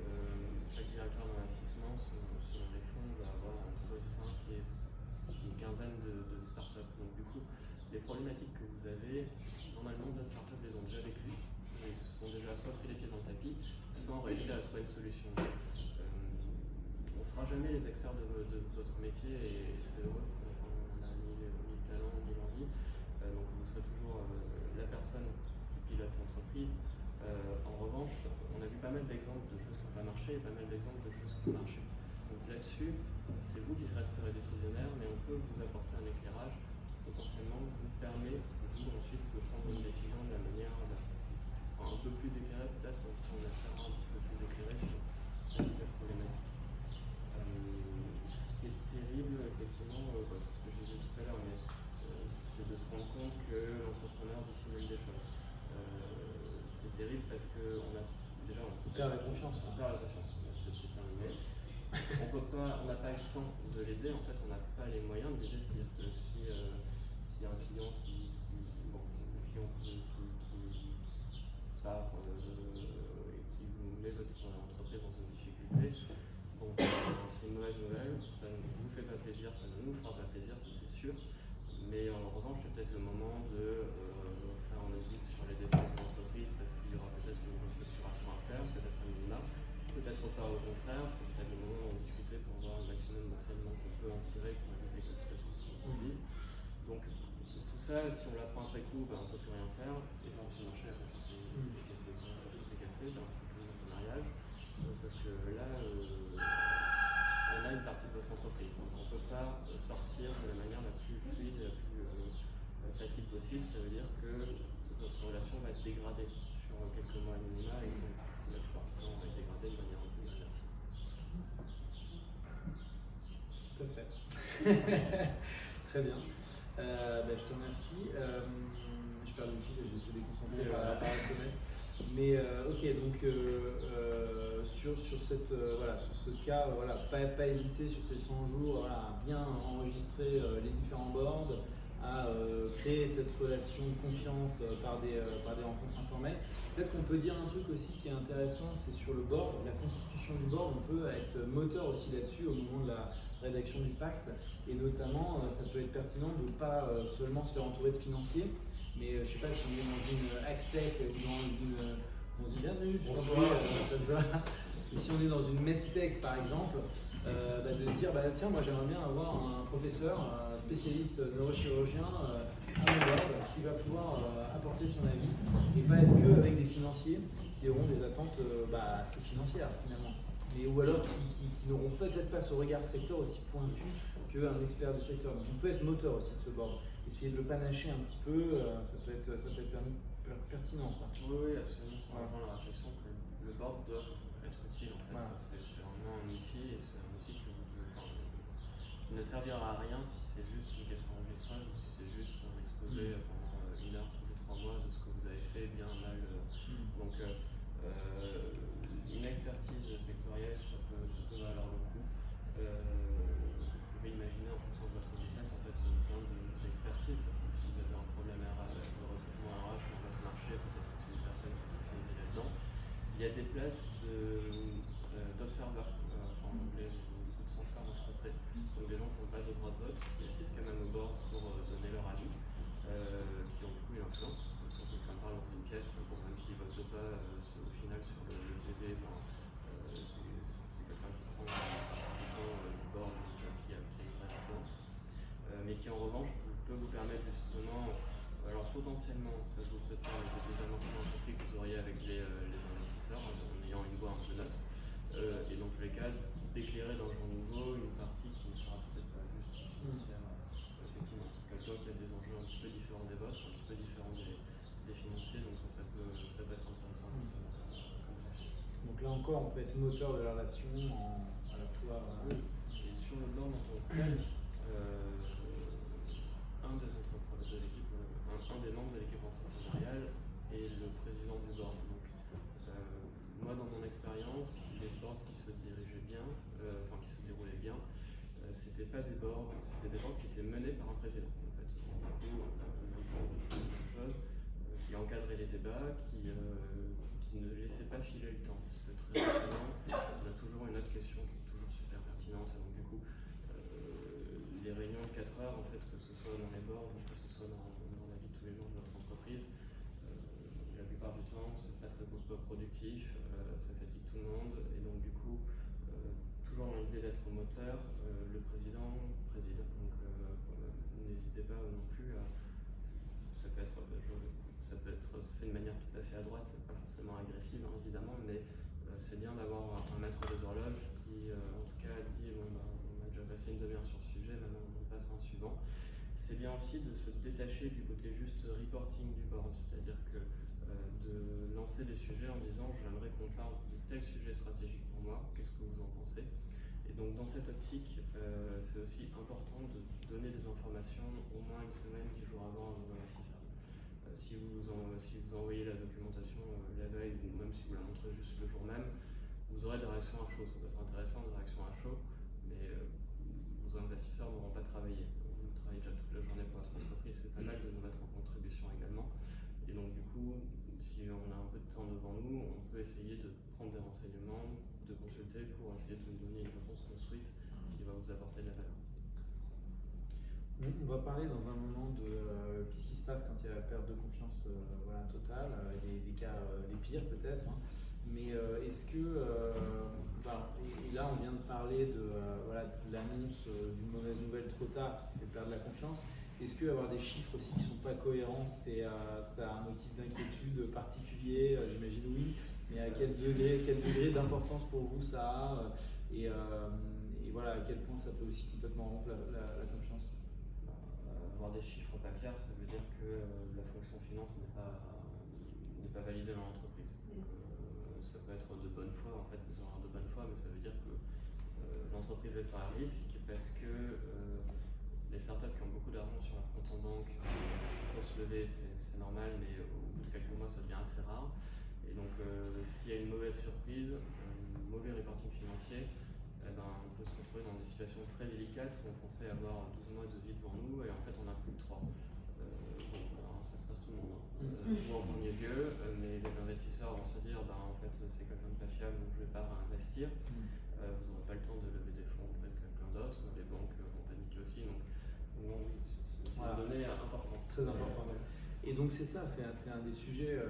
chaque directeur d'investissement, selon les fonds, va avoir entre 5 et une quinzaine de startups. Donc du coup, les problématiques que vous avez, normalement, d'autres startups les ont déjà vécues. Ils se sont déjà soit pris les pieds dans le tapis, soit ont réussi à trouver une solution. On ne sera jamais les experts de votre métier et c'est heureux. Enfin, on a ni le talent ni l'envie. Donc vous serez toujours la personne qui pilote l'entreprise. En revanche, on a vu pas mal d'exemples de choses qui n'ont pas marché et pas mal d'exemples de choses qui ont marché. Donc là-dessus, c'est vous qui resterez décisionnaire, mais on peut vous apporter un éclairage potentiellement qui vous permet, vous, ensuite, de prendre une décision de la manière un peu plus éclairée, peut-être, on espérera un petit peu plus éclairé sur cette problématique. Ce qui est terrible, effectivement, ce que je disais tout à l'heure, c'est de se rendre compte que l'entrepreneur dissimule des choses. C'est terrible parce qu'on a déjà... On perd la confiance. On perd la confiance, c'est terminé. On n'a pas eu le temps de l'aider, en fait, on n'a pas les moyens de l'aider. C'est-à-dire que si y a un client qui part et qui vous met votre entreprise dans une difficulté, bon, c'est une mauvaise nouvelle, ça ne vous fait pas plaisir, ça ne nous fera pas plaisir, ça c'est sûr. Mais en revanche, c'est peut-être le moment de faire un audit sur les dépenses de l'entreprise parce qu'il y aura peut-être une restructuration à faire, peut-être un minima, peut-être pas au contraire, c'est peut-être le moment d'en discuter pour voir le maximum d'enseignements qu'on peut en tirer pour éviter que la situation se reproduise. Donc tout ça, si on l'apprend après coup, on ne peut plus rien faire, et dans le marché, la confiance est cassée. Quand la confiance est cassée, c'est plus dans un mariage, sauf que là, on a une partie de votre entreprise, donc on ne peut pas sortir de la manière la plus fluide et la plus facile possible. Ça veut dire que votre relation va être dégradée sur quelques mois minima et la plupart du temps va être dégradée de manière un peu irréversible. Tout à fait. Très bien. Je te remercie. Je perds le fil, j'ai été déconcentré par la semaine. Mais ok, donc sur ce cas, pas hésiter sur ces 100 jours à bien enregistrer les différents boards, à créer cette relation de confiance par des rencontres informelles. Peut-être qu'on peut dire un truc aussi qui est intéressant, c'est sur le board, la constitution du board, on peut être moteur aussi là-dessus au moment de la rédaction du pacte, et notamment ça peut être pertinent de ne pas seulement se faire entourer de financiers, mais je ne sais pas si on est dans une AgTech ou dans une... On se dit bienvenue, et si on est dans une MedTech par exemple, de se dire tiens, moi j'aimerais bien avoir un professeur spécialiste neurochirurgien à mon board qui va pouvoir apporter son avis et pas être que avec des financiers qui auront des attentes assez financières finalement, mais ou alors qui n'auront peut-être pas ce regard secteur aussi pointu qu'un expert du secteur. Donc on peut être moteur aussi de ce board. Essayer de le panacher un petit peu, ça peut être pertinent ça. Oui, absolument, ça rejoint la réflexion que le board doit être utile en fait. Voilà. C'est vraiment un outil et c'est un outil qui ne servira à rien si c'est juste une question d'enregistrage ou si c'est juste un exposé pendant 1 heure tous les 3 mois de ce que vous avez fait, bien, mal. Donc une expertise sectorielle, ça peut valoir le coup. Vous pouvez imaginer en fonction de votre business en fait plein d'expertise. Si vous avez un problème de recrutement RH dans votre marché, peut-être que c'est une personne qui est spécialisée là-dedans. Il y a des places d'observeurs, en anglais, beaucoup de censeurs en français, donc des gens qui n'ont pas de droit de vote, qui assistent quand même au board pour donner leur avis, qui ont du coup une influence. Quand quelqu'un parle dans une pièce, même s'ils ne votent pas au final sur le PV, c'est quelqu'un qui prend une partie du temps du board, qui a une vraie influence, mais qui en revanche peut vous permettre justement, alors potentiellement, ça je vous souhaite pas, de désamorcer un conflit que vous auriez avec les investisseurs, en ayant une voix un peu neutre, et dans tous les cas, d'éclairer dans le genre nouveau une partie qui ne sera peut-être pas juste financière, effectivement. C'est quelqu'un qui a des enjeux un petit peu différents des vôtres, un petit peu différents des financiers, donc ça peut être intéressant. Donc là encore, on peut être moteur de la relation à la fois. Et sur le board en tant que tel, un des membres de l'équipe entrepreneuriale est le président du board. Donc, moi, dans mon expérience, les boards qui se dirigeaient bien, qui se déroulaient bien, c'était pas des boards, c'était des boards qui étaient menés par un président. En fait, du coup, même chose, qui encadrait les débats, qui ne laissait pas filer le temps. Parce que très souvent, on a toujours une autre question qui est toujours super pertinente. Et donc, du coup, les réunions de 4 heures, en fait, que ce soit dans les boards ou que ce soit dans la vie de tous les jours de notre entreprise, la plupart du temps, c'est pas productif, ça fatigue tout le monde. Et donc, du coup, toujours dans l'idée d'être moteur, le président préside. Donc, n'hésitez pas non plus à. Ça peut être fait de manière tout à fait à droite, pas forcément agressive, hein, évidemment, mais c'est bien d'avoir un maître des horloges qui, en tout cas, dit on a déjà passé une demi-heure sur ce sujet, maintenant on passe à un suivant. C'est bien aussi de se détacher du côté juste reporting du board, c'est-à-dire que de lancer des sujets en disant j'aimerais qu'on parle de tel sujet stratégique pour moi, qu'est-ce que vous en pensez? Et donc dans cette optique, c'est aussi important de donner des informations au moins 1 semaine, 10 jours avant à vos investisseurs. Si vous envoyez la documentation la veille ou même si vous la montrez juste le jour même, vous aurez des réactions à chaud. Ça peut être intéressant, des réactions à chaud, mais vos investisseurs n'auront pas travaillé. Vous travaillez déjà toute la journée pour votre entreprise, c'est pas mal de nous mettre en contribution également. Et donc du coup, si on a un peu de temps devant nous, on peut essayer de prendre des renseignements, de consulter pour essayer de nous donner une réponse construite qui va vous apporter de la valeur. On va parler dans un moment de qu'est-ce qui se passe quand il y a la perte de confiance totale, les cas les pires peut-être, hein. Mais est-ce que, et là on vient de parler de l'annonce d'une mauvaise nouvelle trop tard qui fait perdre la confiance, est-ce que avoir des chiffres aussi qui ne sont pas cohérents, ça a un motif d'inquiétude particulier? J'imagine oui, mais à quel degré d'importance pour vous ça a, et voilà, à quel point ça peut aussi complètement rompre la confiance? Avoir des chiffres pas clairs, ça veut dire que la fonction finance n'est pas validée dans l'entreprise. Donc, ça peut être de bonne foi, en fait, des horaires de bonne foi, mais ça veut dire que l'entreprise est à risque parce que les startups qui ont beaucoup d'argent sur leur compte en banque peuvent se lever, c'est normal, mais au bout de quelques mois, ça devient assez rare. Et donc, s'il y a une mauvaise surprise, un mauvais reporting financier, on peut se retrouver dans des situations très délicates où on pensait avoir 12 mois de vie devant nous et en fait on n'a plus que 3. Alors ça stresse tout le monde, vous en premier lieu, mais les investisseurs vont se dire en fait c'est quelqu'un de pas fiable donc je ne vais pas réinvestir. Vous n'aurez pas le temps de lever des fonds auprès de quelqu'un d'autre, les banques vont paniquer aussi, donc c'est une donnée importante. Très importante. Et donc c'est ça, c'est un des sujets.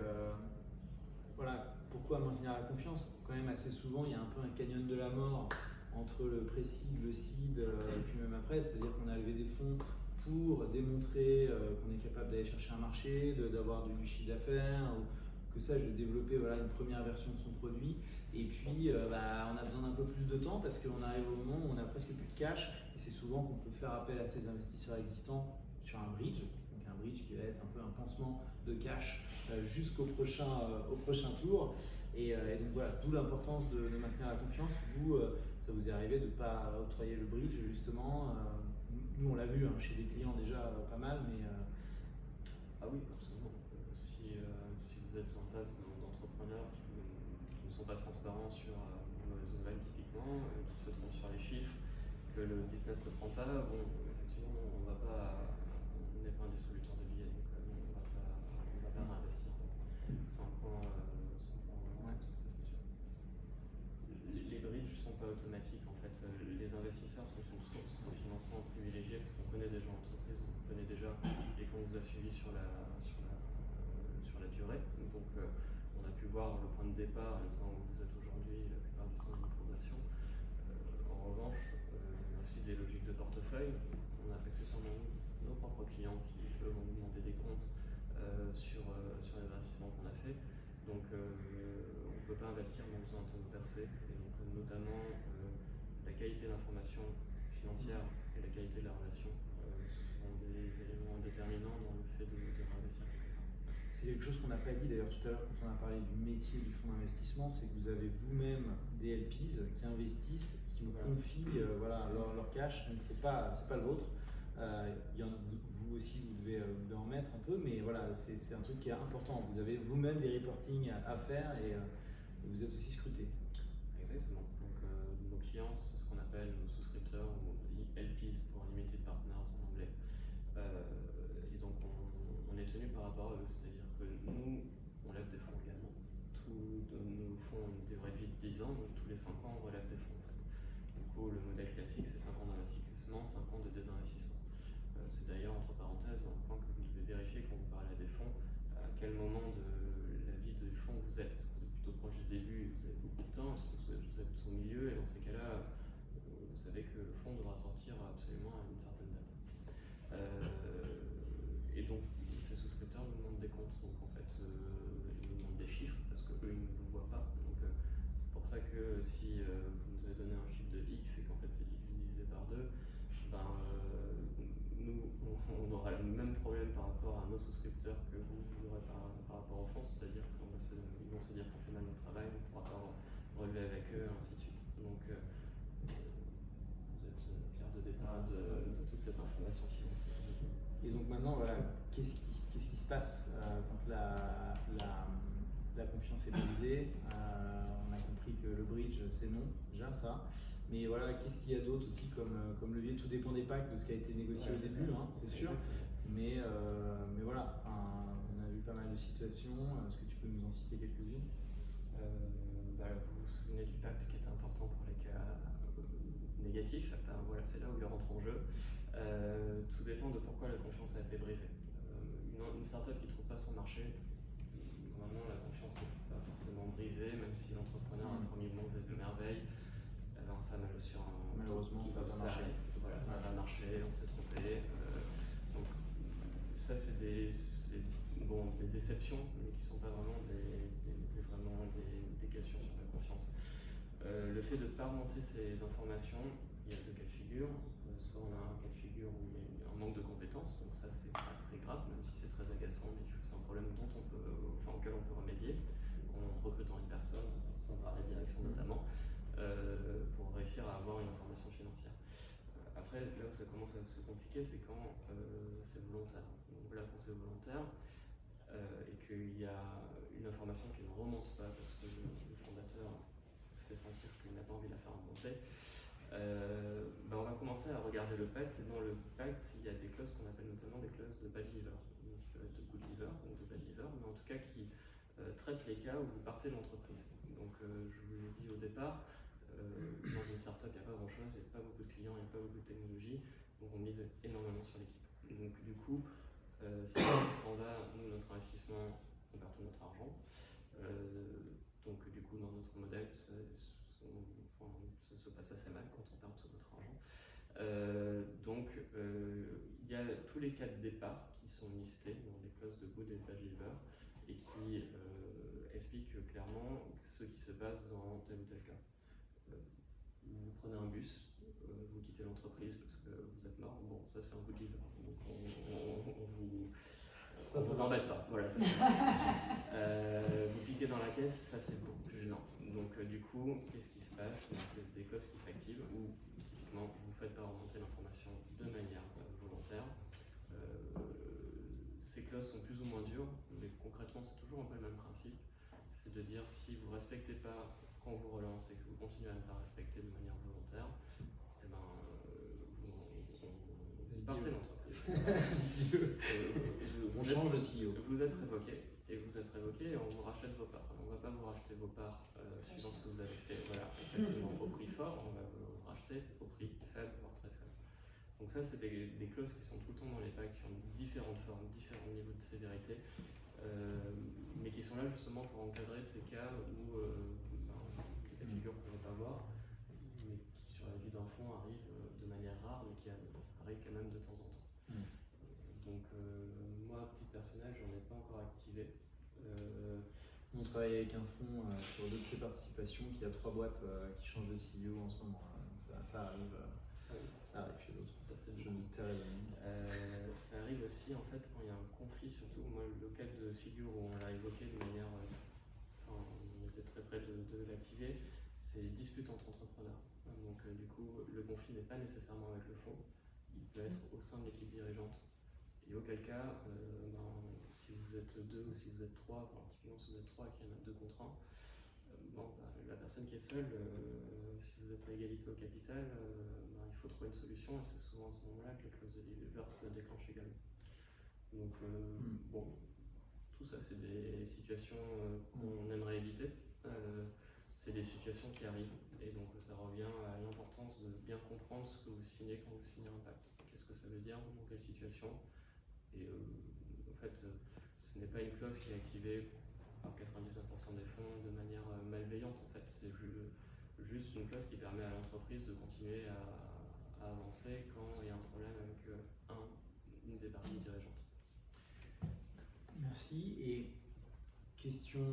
Pourquoi maintenir la confiance? Quand même assez souvent il y a un peu un canyon de la mort entre le pré-seed, le seed, et puis même après, c'est-à-dire qu'on a levé des fonds pour démontrer qu'on est capable d'aller chercher un marché, d'avoir du chiffre d'affaires, ou que sache de développer une première version de son produit. Et puis, on a besoin d'un peu plus de temps parce qu'on arrive au moment où on a presque plus de cash. Et c'est souvent qu'on peut faire appel à ces investisseurs existants sur un bridge. Donc un bridge qui va être un peu un pansement de cash jusqu'au prochain tour. Et donc voilà, d'où l'importance de maintenir la confiance. Vous, ça vous est arrivé de ne pas octroyer le bridge justement. Nous, on l'a vu chez des clients déjà pas mal, mais... Ah oui, absolument. Si vous êtes en face d'entrepreneurs qui ne sont pas transparents sur les mauvaises nouvelles typiquement, qui se trompent sur les chiffres, que le business ne prend pas, bon, effectivement, on n'est pas un distributeur de billets, donc on va pas réinvestir sans point Ouais. ça c'est sûr. Les bridges ne sont pas automatiques en fait. Les investisseurs sont une source de financement privilégiée parce qu'on connaît déjà l'entreprise, on connaît déjà et qu'on vous a suivi sur la durée. Donc on a pu voir le point de départ et le point où vous êtes aujourd'hui, la plupart du temps il y a une progression. En revanche, il y a aussi des logiques de portefeuille. On a accessoirement nos propres clients qui eux vont nous demander des comptes sur les investissements qu'on a fait. Donc on ne peut pas investir dans besoin de percer. Et donc notamment la qualité de l'information financière et la qualité de la relation sont des éléments déterminants dans le fait de réinvestir quelque part. C'est quelque chose qu'on n'a pas dit d'ailleurs tout à l'heure quand on a parlé du métier du fonds d'investissement, c'est que vous avez vous-même des LPs qui investissent, qui vous confient leur cash, donc c'est pas le vôtre. Vous aussi vous devez en mettre un peu, mais voilà, c'est un truc qui est important. Vous avez vous-même des reporting à faire et vous êtes aussi scruté. Exactement. Donc nos clients, c'est ce qu'on appelle nos souscripteurs ou LPs pour Limited Partners en anglais. Et donc on est tenu par rapport à eux, c'est-à-dire que nous, on lève des fonds également. Tous nos fonds ont des vraies vies de 10 ans, donc tous les 5 ans on relève des fonds en fait. Du coup le modèle classique c'est 5 ans d'investissement, 5 ans de désinvestissement. C'est d'ailleurs entre parenthèses un point que vous devez vérifier quand vous parlez des fonds, à quel moment de la vie du fonds vous êtes. Est-ce que vous êtes plutôt proche du début et vous avez beaucoup de temps, est-ce que vous êtes au milieu, et dans ces cas-là, vous savez que le fonds devra sortir absolument à une certaine date. Et donc ces souscripteurs nous demandent des comptes, donc en fait ils nous demandent des chiffres parce qu'eux ils ne vous voient pas. Donc c'est pour ça que si vous nous avez donné un chiffre de X et qu'en fait c'est X divisé par 2, nous on aura le même problème par rapport à nos souscripteurs que vous aurez par rapport aux fonds, c'est-à-dire qu'ils vont se dire qu'on fait mal notre travail, on ne pourra pas relever avec eux, ainsi de suite. Donc vous êtes pierre de départ de toute cette information financière. Et donc maintenant, qu'est-ce qui se passe quand la confiance est brisée? On a compris que le bridge, c'est non, déjà ça. Mais voilà, qu'est-ce qu'il y a d'autre aussi comme levier? Tout dépend des packs, de ce qui a été négocié au début, c'est sûr. Mais voilà, on a vu pas mal de situations. Est-ce que tu peux nous en citer quelques-unes? Vous vous souvenez du pacte qui était important pour les cas négatifs. Voilà, c'est là où il rentre en jeu. Tout dépend de pourquoi la confiance a été brisée. Une startup qui ne trouve pas son marché, normalement la confiance n'est pas forcément brisée, même si l'entrepreneur a promis le monde de merveille. Malheureusement, ça n'a pas marché. Voilà, ça n'a pas marché, on s'est trompé. Donc ça, c'est des déceptions, mais qui ne sont pas vraiment des questions sur la confiance. Le fait de ne pas remonter ces informations, il y a deux cas de figure. Soit on a un cas de figure où il y a un manque de compétences, donc ça c'est pas très grave, même si c'est très agaçant, mais c'est un problème auquel on peut remédier en recrutant une personne, sans par la direction notamment, pour réussir à avoir une information financière. Après, là où ça commence à se compliquer, c'est quand c'est volontaire. Donc là, quand c'est volontaire et qu'il y a une information qui ne remonte pas parce que le fondateur fait sentir qu'il n'a pas envie de la faire remonter, on va commencer à regarder le pacte. Et dans le pacte, il y a des clauses qu'on appelle notamment des clauses de bad liver, qui peuvent être de good liver ou de bad liver, mais en tout cas qui traitent les cas où vous partez de l'entreprise. Donc je vous l'ai dit au départ, dans une startup, il n'y a pas grand-chose, il n'y a pas beaucoup de clients, il n'y a pas beaucoup de technologie, donc on mise énormément sur l'équipe. Donc du coup, si l'équipe s'en va, nous, notre investissement, on perd tout notre argent. Donc du coup, dans notre modèle, ça se passe assez mal quand on perd tout notre argent. Donc il y a tous les cas de départ qui sont listés dans les clauses de good et bad liver. et qui explique clairement ce qui se passe dans tel ou tel cas. Vous prenez un bus, vous quittez l'entreprise parce que vous êtes mort. Bon, ça c'est un bout de livre, donc on vous embête pas. Voilà, ça, vous piquez dans la caisse, ça c'est beaucoup plus gênant. Donc du coup, qu'est-ce qui se passe? C'est des clauses qui s'activent où typiquement vous ne faites pas remonter l'information de manière volontaire. Ces clauses sont plus ou moins dures, mais concrètement c'est toujours un peu le même principe. C'est de dire si vous ne respectez pas quand on vous relance et que vous continuez à ne pas respecter de manière volontaire, eh ben, vous partez de l'entreprise. On change de CEO. Vous êtes révoqué et on vous rachète vos parts. On ne va pas vous racheter vos parts suivant ce que vous avez fait, voilà, exactement au prix fort, on va vous racheter au prix faible, voire très faible. Donc ça, c'est des clauses qui sont tout le temps dans les packs, qui ont différentes formes, différents niveaux de sévérité, mais qui sont là justement pour encadrer ces cas où des cas de figure qu'on ne veut pas voir, mais qui sur la vie d'un fonds arrivent de manière rare, mais qui arrivent quand même de temps en temps. Donc moi, à titre personnel, j'en ai pas encore activé. On travaille avec un fonds sur deux de ses participations qui a 3 boîtes qui changent de CEO en ce moment. Donc ça arrive. Ça arrive chez d'autres. Ça, c'est Je ne tairai jamais. Ça arrive aussi en fait quand il y a un conflit, surtout moi le cas de figure où on l'a évoqué de manière, on était très près de l'activer, c'est les disputes entre entrepreneurs. Donc du coup le conflit n'est pas nécessairement avec le fonds, il peut être au sein de l'équipe dirigeante. Et auquel cas, si vous êtes 2 ou si vous êtes 3, typiquement si vous êtes 3 et qu'il y en a 2 contre 1, la personne qui est seule, si vous êtes à égalité au capital, il faut trouver une solution et c'est souvent à ce moment-là que la clause de leaver se déclenche également. Donc bon, tout ça c'est des situations qu'on aimerait éviter. C'est des situations qui arrivent et donc ça revient à l'importance de bien comprendre ce que vous signez quand vous signez un pacte. Qu'est-ce que ça veut dire, dans quelle situation? Et en fait, ce n'est pas une clause qui est activée par 99% des fonds de manière malveillante. En fait, c'est juste une clause qui permet à l'entreprise de continuer à avancer quand il y a un problème avec une des parties dirigeantes. Merci. Et question,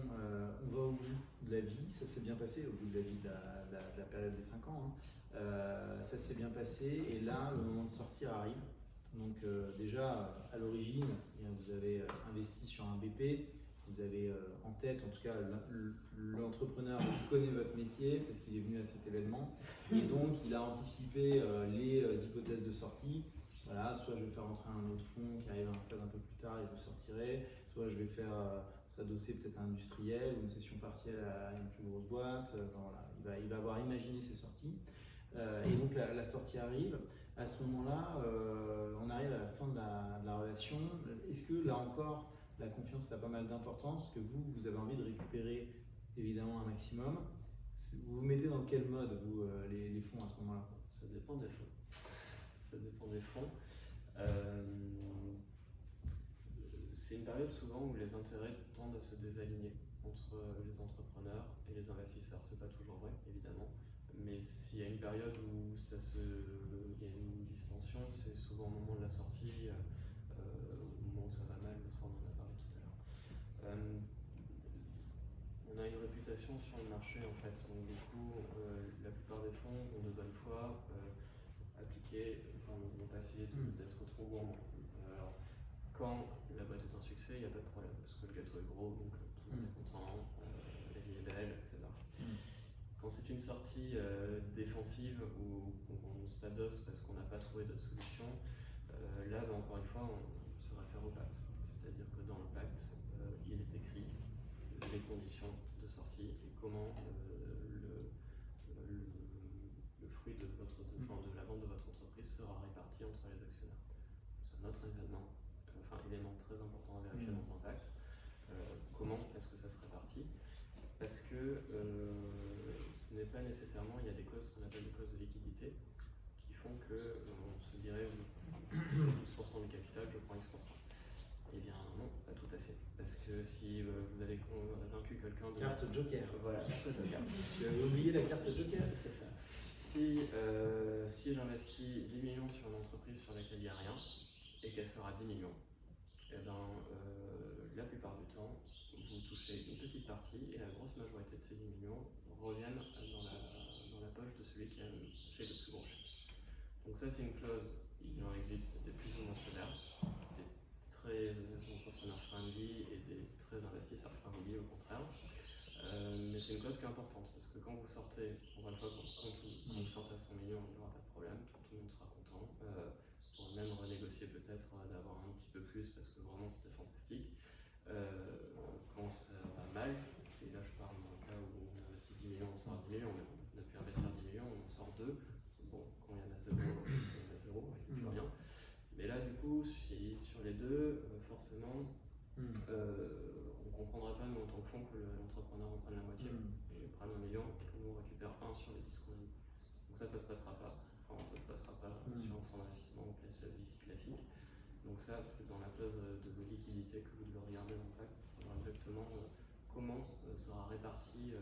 on va au bout de la vie, ça s'est bien passé, au bout de la vie de la période des 5 ans. Ça s'est bien passé et là, le moment de sortir arrive. Donc déjà, à l'origine, vous avez investi sur un BP, vous avez en tête, en tout cas, l'entrepreneur qui connaît votre métier parce qu'il est venu à cet événement et donc il a anticipé les hypothèses de sortie. Voilà, soit je vais faire entrer un autre fonds qui arrive à un stade un peu plus tard et vous sortirez, soit je vais faire s'adosser peut-être à un industriel ou une cession partielle à une plus grosse boîte. Voilà, il va avoir imaginé ses sorties. Et donc la sortie arrive. À ce moment-là, on arrive à la fin de la relation. Est-ce que là encore, la confiance a pas mal d'importance parce que vous avez envie de récupérer évidemment un maximum. Vous vous mettez dans quel mode, vous, les fonds à ce moment-là? Ça dépend des fonds. Ça dépend des fonds. C'est une période souvent où les intérêts tendent à se désaligner entre les entrepreneurs et les investisseurs. C'est pas toujours vrai, évidemment. Mais s'il y a une période où il y a une distension, c'est souvent au moment de la sortie, au moment où ça va mal, ça on en a parlé tout à l'heure. On a une réputation sur le marché en fait, donc du coup la plupart des fonds ont de bonne foi vont pas essayer d'être trop gourmands. Alors, quand la boîte est un succès, il n'y a pas de problème, parce que le gâteau est gros, donc tout le monde est content, la vie est belle, etc. Quand c'est une sortie défensive où on s'adosse parce qu'on n'a pas trouvé d'autre solution, là, encore une fois, on se réfère au pacte. C'est-à-dire que dans le pacte, il est écrit les conditions de sortie et comment le fruit de la vente de votre entreprise sera réparti entre les actionnaires. C'est un autre élément très important à vérifier dans un pacte. Comment est-ce que ça se répartit? Parce que ce n'est pas nécessairement, il y a des clauses qu'on appelle des clauses de liquidité qui font qu'on se dirait X% du capital, je prends X%. Eh bien non, pas tout à fait. Parce que si vous avez vaincu quelqu'un de... Carte joker. Voilà, carte joker. Tu avais oublié la carte joker. C'est ça. Si j'investis 10 millions sur une entreprise sur laquelle il n'y a rien et qu'elle sera 10 millions, eh ben, la plupart du temps, vous touchez une petite partie et la grosse majorité de ces 10 millions reviennent dans la poche de celui qui a fait le plus gros chèque. Donc ça c'est une clause, il en existe des plus ou moins sévères, des très entrepreneurs friendly et des très investisseurs friendly au contraire. Mais c'est une clause qui est importante parce que quand vous sortez, encore une fois, quand vous sortez à 100 millions, il n'y aura pas de problème, tout le monde sera content. On pourra même renégocier peut-être d'avoir un petit peu plus parce que vraiment c'était fantastique. Quand ça va mal, et là je parle d'un cas où on investit 10 millions, on sort à 10 millions, mais on a pu investir 10 millions, on en sort 2. Bon, quand il y en a 0, il y en a 0, il n'y a plus rien. Mais là du coup, sur les deux, forcément, on ne comprendra pas, nous en tant que fonds, que l'entrepreneur en prenne la moitié. Il prenne 1 million et que nous on récupère 1 sur les 10 qu'on a mis. Donc ça se passera pas. Enfin, ça se passera pas sur un fonds d'investissement VC classique. Donc ça, c'est dans la clause de liquidité que vous devez regarder dans le pacte pour savoir exactement comment sera réparti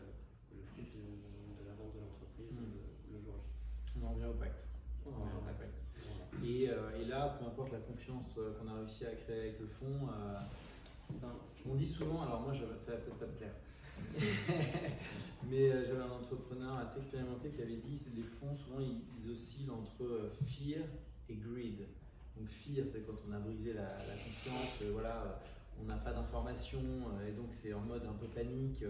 le fruit de la vente de l'entreprise le jour J. On en revient au pacte. On en revient au pacte. Voilà. Et là, peu importe la confiance qu'on a réussi à créer avec le fonds, on dit souvent, alors moi ça va peut-être pas te plaire, mais j'avais un entrepreneur assez expérimenté qui avait dit que les fonds souvent ils oscillent entre fear et greed. Donc fear c'est quand on a brisé la confiance, voilà, on n'a pas d'informations et donc c'est en mode un peu panique,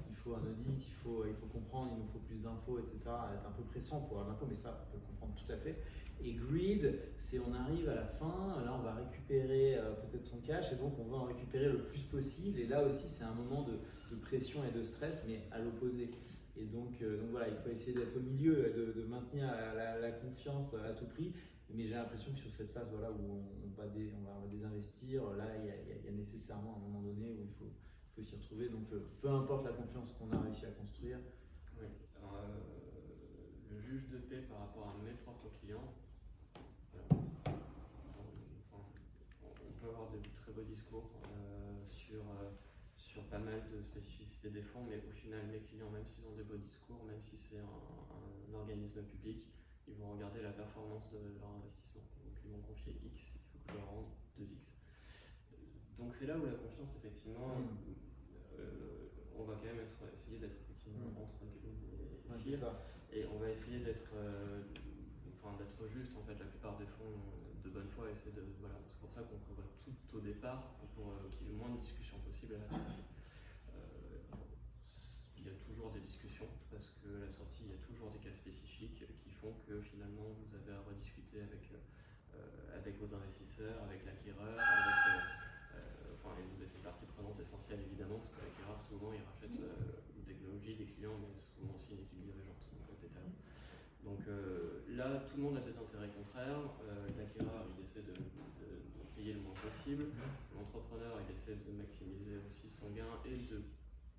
il faut un audit, il faut comprendre, il nous faut plus d'infos, etc. Être un peu pressant pour avoir l'info, mais ça on peut comprendre tout à fait. Et greed, c'est on arrive à la fin, là on va récupérer peut-être son cash et donc on va en récupérer le plus possible. Et là aussi c'est un moment de pression et de stress, mais à l'opposé. Et donc voilà, il faut essayer d'être au milieu, de maintenir la confiance à tout prix. Mais j'ai l'impression que sur cette phase voilà, où on va désinvestir, là il y a nécessairement un moment donné où il faut s'y retrouver. Donc peu importe la confiance qu'on a réussi à construire. Oui. Le juge de paix par rapport à mes propres clients, on peut avoir de très beaux discours sur pas mal de spécificités des fonds, mais au final, mes clients, même s'ils ont des beaux discours, même si c'est un organisme public, ils vont regarder la performance de leur investissement. Donc ils vont confier X, il faut que je leur rende 2X. Donc c'est là où la confiance, effectivement, on va quand même essayer d'être effectivement entre les pires, et on va essayer d'être juste. En fait, la plupart des fonds de bonne foi essaient de, voilà, c'est pour ça qu'on prévoit tout au départ pour qu'il y ait le moins de discussions possible à la sortie. Il y a toujours des discussions parce que à la sortie, il y a toujours des cas spécifiques qui font que finalement vous avez à rediscuter avec vos investisseurs, avec l'acquéreur, et vous êtes une partie prenante essentielle évidemment, parce que l'acquéreur souvent il rachète une technologie, des clients, mais souvent aussi une équipe dirigeante, donc des talents. Donc là, tout le monde a des intérêts contraires. L'acquéreur, il essaie de payer le moins possible. L'entrepreneur, il essaie de maximiser aussi son gain et de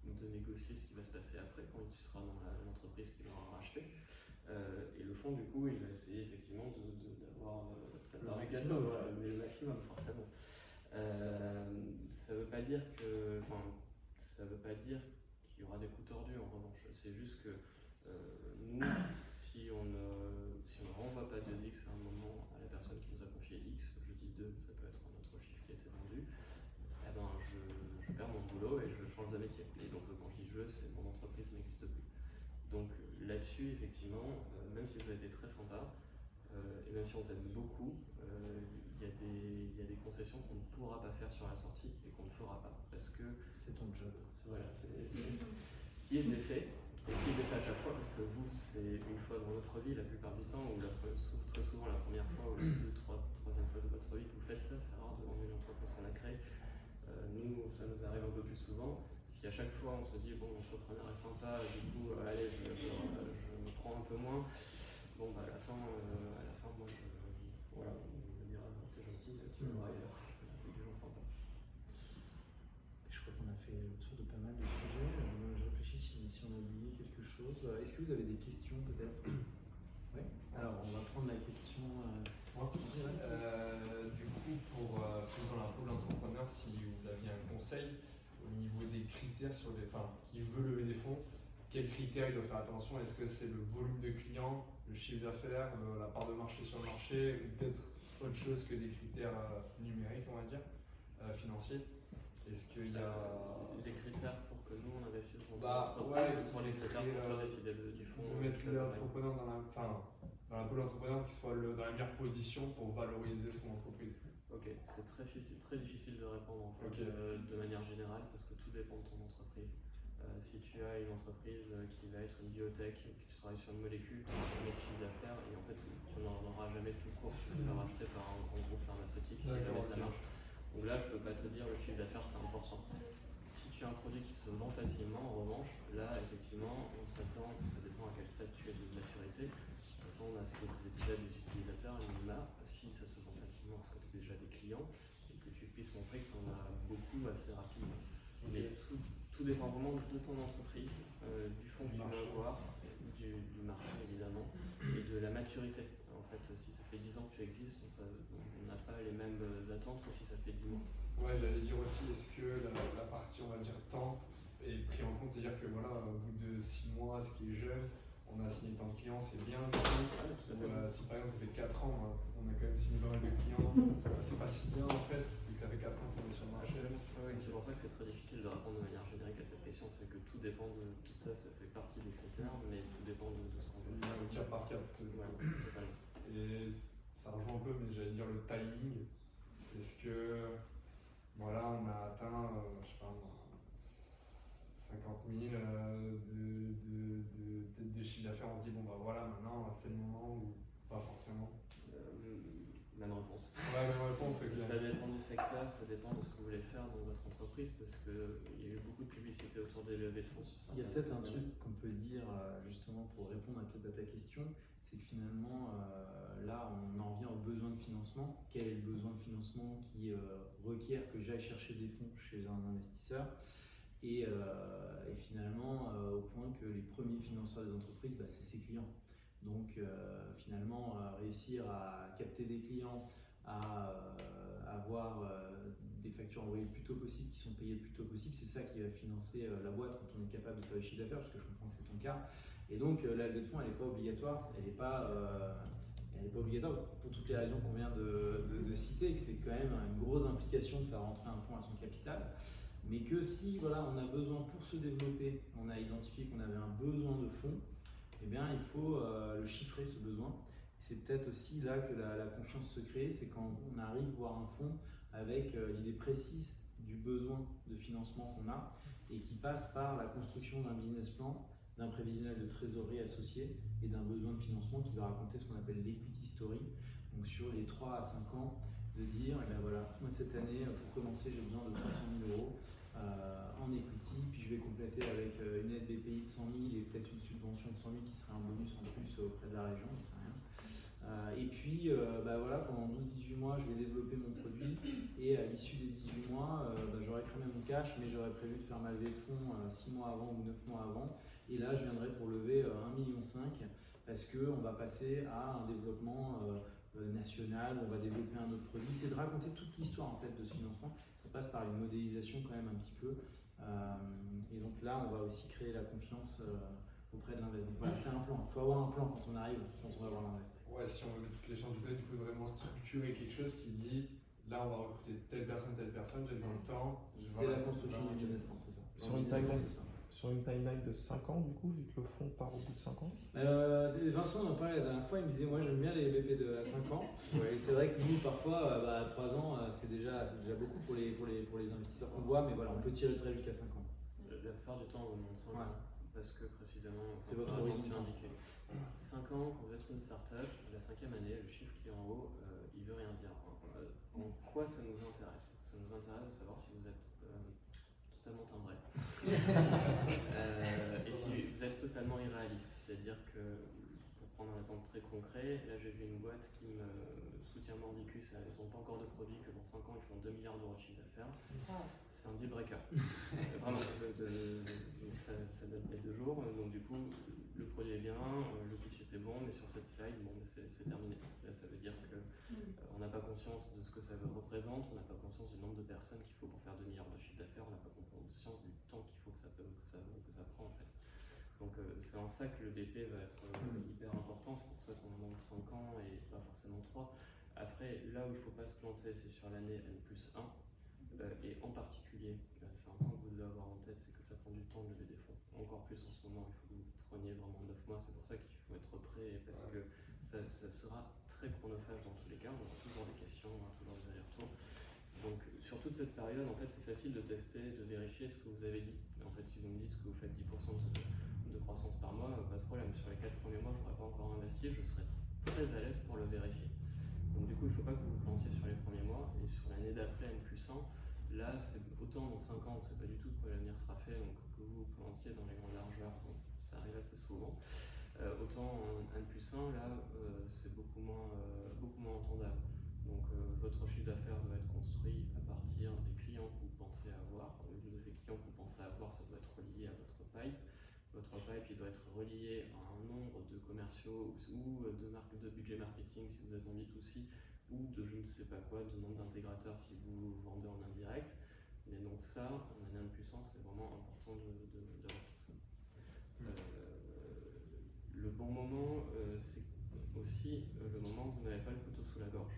négocier ce qui va se passer après quand il sera dans l'entreprise qu'il aura racheté. Et le fonds, du coup, il va essayer effectivement d'avoir sa part du gâteau, mais le maximum, forcément. Ça veut pas dire qu'il y aura des coups tordus en revanche. C'est juste que nous, si on ne renvoie pas 2X à un moment à la personne qui nous a confié X, je dis 2, ça peut être un autre chiffre qui a été vendu, eh ben je perds mon boulot et je change de métier. Et donc quand je dis je, c'est mon entreprise n'existe plus. Donc là-dessus, effectivement, même si vous avez été très sympa, et même si on vous aime beaucoup, il y a des concessions qu'on ne pourra pas faire sur la sortie et qu'on ne fera pas. Parce que c'est ton job. Voilà, si je l'ai fait, et si je l'ai fait à chaque fois, parce que vous, c'est une fois dans votre vie la plupart du temps, ou très souvent la première fois, ou la troisième fois de votre vie que vous faites ça, c'est rare de vendre une entreprise qu'on a créée. Nous, ça nous arrive un peu plus souvent. Si à chaque fois on se dit, bon, l'entrepreneur est sympa, du coup, allez, je me prends un peu moins, bon, bah, à la fin, moi, on me dira, t'es gentil, tu vas voir ailleurs, avec des gens sympas. Je crois qu'on a fait le tour de pas mal de sujets. Je réfléchis si on a oublié quelque chose. Est-ce que vous avez des questions peut-être? Oui. Alors, on va prendre la question. Du coup, pour dans la pôle entrepreneur, si vous aviez un conseil au niveau des critères qui veut lever des fonds, quels critères il doit faire attention? Est-ce que c'est le volume de clients, le chiffre d'affaires, la part de marché sur le marché, ou peut-être autre chose que des critères numériques, on va dire, financiers? Est-ce qu'il y a... Les critères pour que nous on investisse dans Bah, l'entreprise, ouais, pour les critères pour toi décider du fond. de mettre l'entrepreneur dans la peau de l'entrepreneur qui soit dans la meilleure position pour valoriser son entreprise. Ok, c'est très difficile de répondre en fait, Ok. de manière générale parce que tout dépend de ton entreprise. Si tu as une entreprise qui va être une biotech, et que tu travailles sur une molécule, tu vas jamais de chiffre d'affaires et en fait tu n'en auras jamais tout court, tu vas te faire racheter par un grand groupe pharmaceutique si jamais ça marche. Donc là je ne peux pas te dire le chiffre d'affaires c'est important. Si tu as un produit qui se vend facilement, en revanche, là effectivement on s'attend, ça dépend à quel stade tu es de maturité, on s'attend à ce que tu aies déjà des utilisateurs, un minima, si ça se vend facilement parce que tu as déjà des clients et que tu puisses montrer que tu en as beaucoup assez rapidement. Mais tout dépend vraiment de ton entreprise, du fonds que tu vas avoir, du marché évidemment, et de la maturité. En fait, si ça fait 10 ans que tu existes, on n'a pas les mêmes attentes que si ça fait 10 mois. Ouais, j'allais dire aussi, est-ce que la partie, on va dire, temps est pris en compte? C'est-à-dire que voilà, au bout de 6 mois, ce qui est jeune, on a signé tant de clients, c'est bien. Si par exemple ça fait 4 ans, on a quand même signé pas mal de clients, c'est pas si bien en fait, vu que ça fait 4 ans qu'on est sur le marché. Oui, c'est pour ça que c'est très difficile de répondre de manière générique à cette question, c'est que tout dépend de tout ça, ça fait partie des critères, mais tout dépend de ce qu'on veut. Au cas par cas. Ouais, totalement. Et ça rejoint un peu, mais j'allais dire le timing. Est-ce que voilà, on a atteint, je sais pas, 50 000 de chiffre d'affaires, on se dit bon bah voilà, maintenant c'est le moment ou pas forcément? Même réponse. Ouais, même réponse, c'est clair. Ça dépend du secteur, ça dépend de ce que vous voulez faire dans votre entreprise, parce qu'il y a eu beaucoup de publicité autour des levées de fonds. Il y a peut-être un truc qu'on peut dire justement pour répondre à ta question, c'est que finalement là on en revient au besoin de financement. Quel est le besoin de financement qui requiert que j'aille chercher des fonds chez un investisseur et finalement au point que les premiers financeurs des entreprises, c'est ses clients. Donc finalement réussir à capter des clients, à avoir des factures envoyées le plus tôt possible, qui sont payées le plus tôt possible, c'est ça qui va financer la boîte quand on est capable de faire le chiffre d'affaires, parce que je comprends que c'est ton cas. Et donc la levée de fonds, elle n'est pas obligatoire, elle n'est pas obligatoire pour toutes les raisons qu'on vient de citer, que c'est quand même une grosse implication de faire rentrer un fonds à son capital. Mais que si voilà, on a besoin pour se développer, on a identifié qu'on avait un besoin de fonds, eh bien il faut le chiffrer ce besoin. C'est peut-être aussi là que la confiance se crée, c'est quand on arrive voir un fonds avec l'idée précise du besoin de financement qu'on a et qui passe par la construction d'un business plan, d'un prévisionnel de trésorerie associé et d'un besoin de financement qui va raconter ce qu'on appelle l'equity story. Donc sur les 3 à 5 ans, de dire, eh bien voilà, moi cette année, pour commencer, j'ai besoin de 300 000 € en equity, puis je vais compléter avec une aide BPI de 100 000 et peut-être une subvention de 100 000 qui serait un bonus en plus auprès de la région, je sais rien. Et puis voilà, pendant 12-18 mois, je vais développer mon produit et à l'issue des 18 mois, j'aurai cramé mon cash, mais j'aurais prévu de faire ma levée de fonds 6 mois avant ou 9 mois avant. Et là, je viendrai pour lever 1,5 million parce qu'on va passer à un développement national, on va développer un autre produit. C'est de raconter toute l'histoire en fait de ce financement. Ça passe par une modélisation quand même un petit peu. Et donc là, on va aussi créer la confiance auprès de l'investisseur. Voilà, c'est un plan. Il faut avoir un plan quand on arrive, quand on va voir l'investisseur. Ouais, si on veut toutes les chances du côté, tu peux vraiment structurer quelque chose qui dit là on va recruter telle personne, j'ai besoin de temps. C'est la construction du business plan, c'est ça. Sur une timeline de 5 ans, du coup, vu que le fonds part au bout de 5 ans? Vincent en parlait la dernière fois, il me disait moi j'aime bien les BP à 5 ans. Et c'est vrai que nous parfois à 3 ans c'est déjà beaucoup pour les investisseurs qu'on voit, mais voilà, on peut tirer le trait jusqu'à 5 ans. La plupart du temps on demande 5 ans, parce que précisément, c'est votre horizon tu as indiqué. 5 ans, quand vous êtes une start-up, la 5e année, le chiffre qui est en haut, il veut rien dire. En quoi ça nous intéresse? Ça nous intéresse de savoir si vous êtes totalement timbré. Et si vous êtes totalement irréaliste, c'est-à-dire que, pour prendre un exemple très concret, là j'ai vu une boîte qui me soutient mordicus, ils n'ont pas encore de produit, que dans 5 ans ils font 2 milliards d'euros de chiffre d'affaires. C'est un deal breaker. Vraiment, ça date d'il y a 2 jours, donc du coup le produit est bien, le pitch était bon, mais sur cette slide, c'est terminé. Là ça veut dire que on n'a pas conscience de ce que ça représente, on n'a pas conscience du nombre de personnes qu'il faut pour faire 2 milliards de chiffre d'affaires, on n'a pas conscience du temps qu'il faut que ça prend en fait. Donc c'est en ça que le BP va être hyper important, c'est pour ça qu'on demande 5 ans et pas forcément 3. Après, là où il ne faut pas se planter, c'est sur l'année N+1. Et en particulier, c'est un point que vous devez avoir en tête, c'est que ça prend du temps de lever des fonds. Encore plus en ce moment, il faut que vous preniez vraiment 9 mois, c'est pour ça qu'il faut être prêt, parce que ça sera très chronophage dans tous les cas, on aura toujours des questions, on aura toujours des allers-retours. Donc sur toute cette période, en fait, c'est facile de tester, de vérifier ce que vous avez dit. En fait, si vous me dites que vous faites 10% de croissance par mois, pas de problème. Sur les 4 premiers mois, je n'aurais pas encore investi, je serais très à l'aise pour le vérifier. Donc du coup, il ne faut pas que vous vous plantiez sur les premiers mois. Et sur l'année d'après, N+1, là, c'est autant dans 5 ans, on ne sait pas du tout de quoi l'avenir sera fait, donc que vous vous plantiez dans les grandes largeurs, bon, ça arrive assez souvent. Autant en N+1, là, c'est beaucoup moins entendable. Donc votre chiffre d'affaires doit être construit à partir des clients que vous pensez avoir. De ces clients que vous pensez avoir, ça doit être relié à votre pipe. Votre pipe, il doit être relié à un nombre de commerciaux ou de budget marketing si vous êtes en B2C, ou de je ne sais pas quoi, de nombre d'intégrateurs si vous vendez en indirect. Mais donc ça, en année N+1, c'est vraiment important d'avoir tout ça. Le bon moment, c'est aussi le moment où vous n'avez pas le couteau sous la gorge.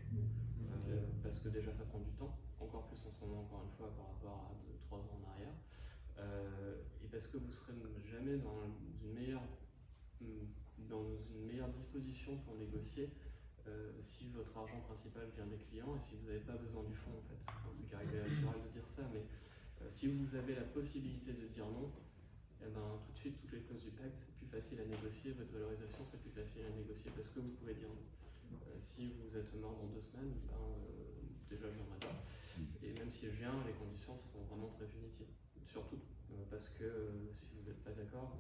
Parce que déjà ça prend du temps, encore plus en ce moment, encore une fois, par rapport à 2-3 ans en arrière. Et parce que vous serez jamais dans une meilleure disposition pour négocier si votre argent principal vient des clients et si vous n'avez pas besoin du fonds, en fait. C'est caricatural de dire ça, mais si vous avez la possibilité de dire non, eh ben, tout de suite, toutes les clauses du pacte, c'est plus facile à négocier, votre valorisation, c'est plus facile à négocier parce que vous pouvez dire non. Si vous êtes mort dans 2 semaines, déjà je viendrai pas. Et même si je viens, les conditions seront vraiment très punitives. Surtout parce que si vous n'êtes pas d'accord,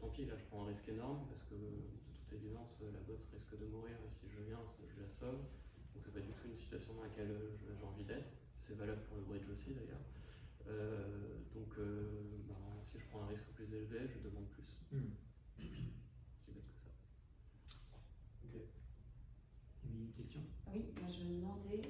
tant pis, là je prends un risque énorme parce que de toute évidence, la boîte risque de mourir et si je viens, je la sauve. Donc c'est pas du tout une situation dans laquelle j'ai envie d'être. C'est valable pour le bridge aussi d'ailleurs. Si je prends un risque plus élevé, je demande plus. C'est bête que ça. Ok. Il y a une question ? Oui, moi je me demandais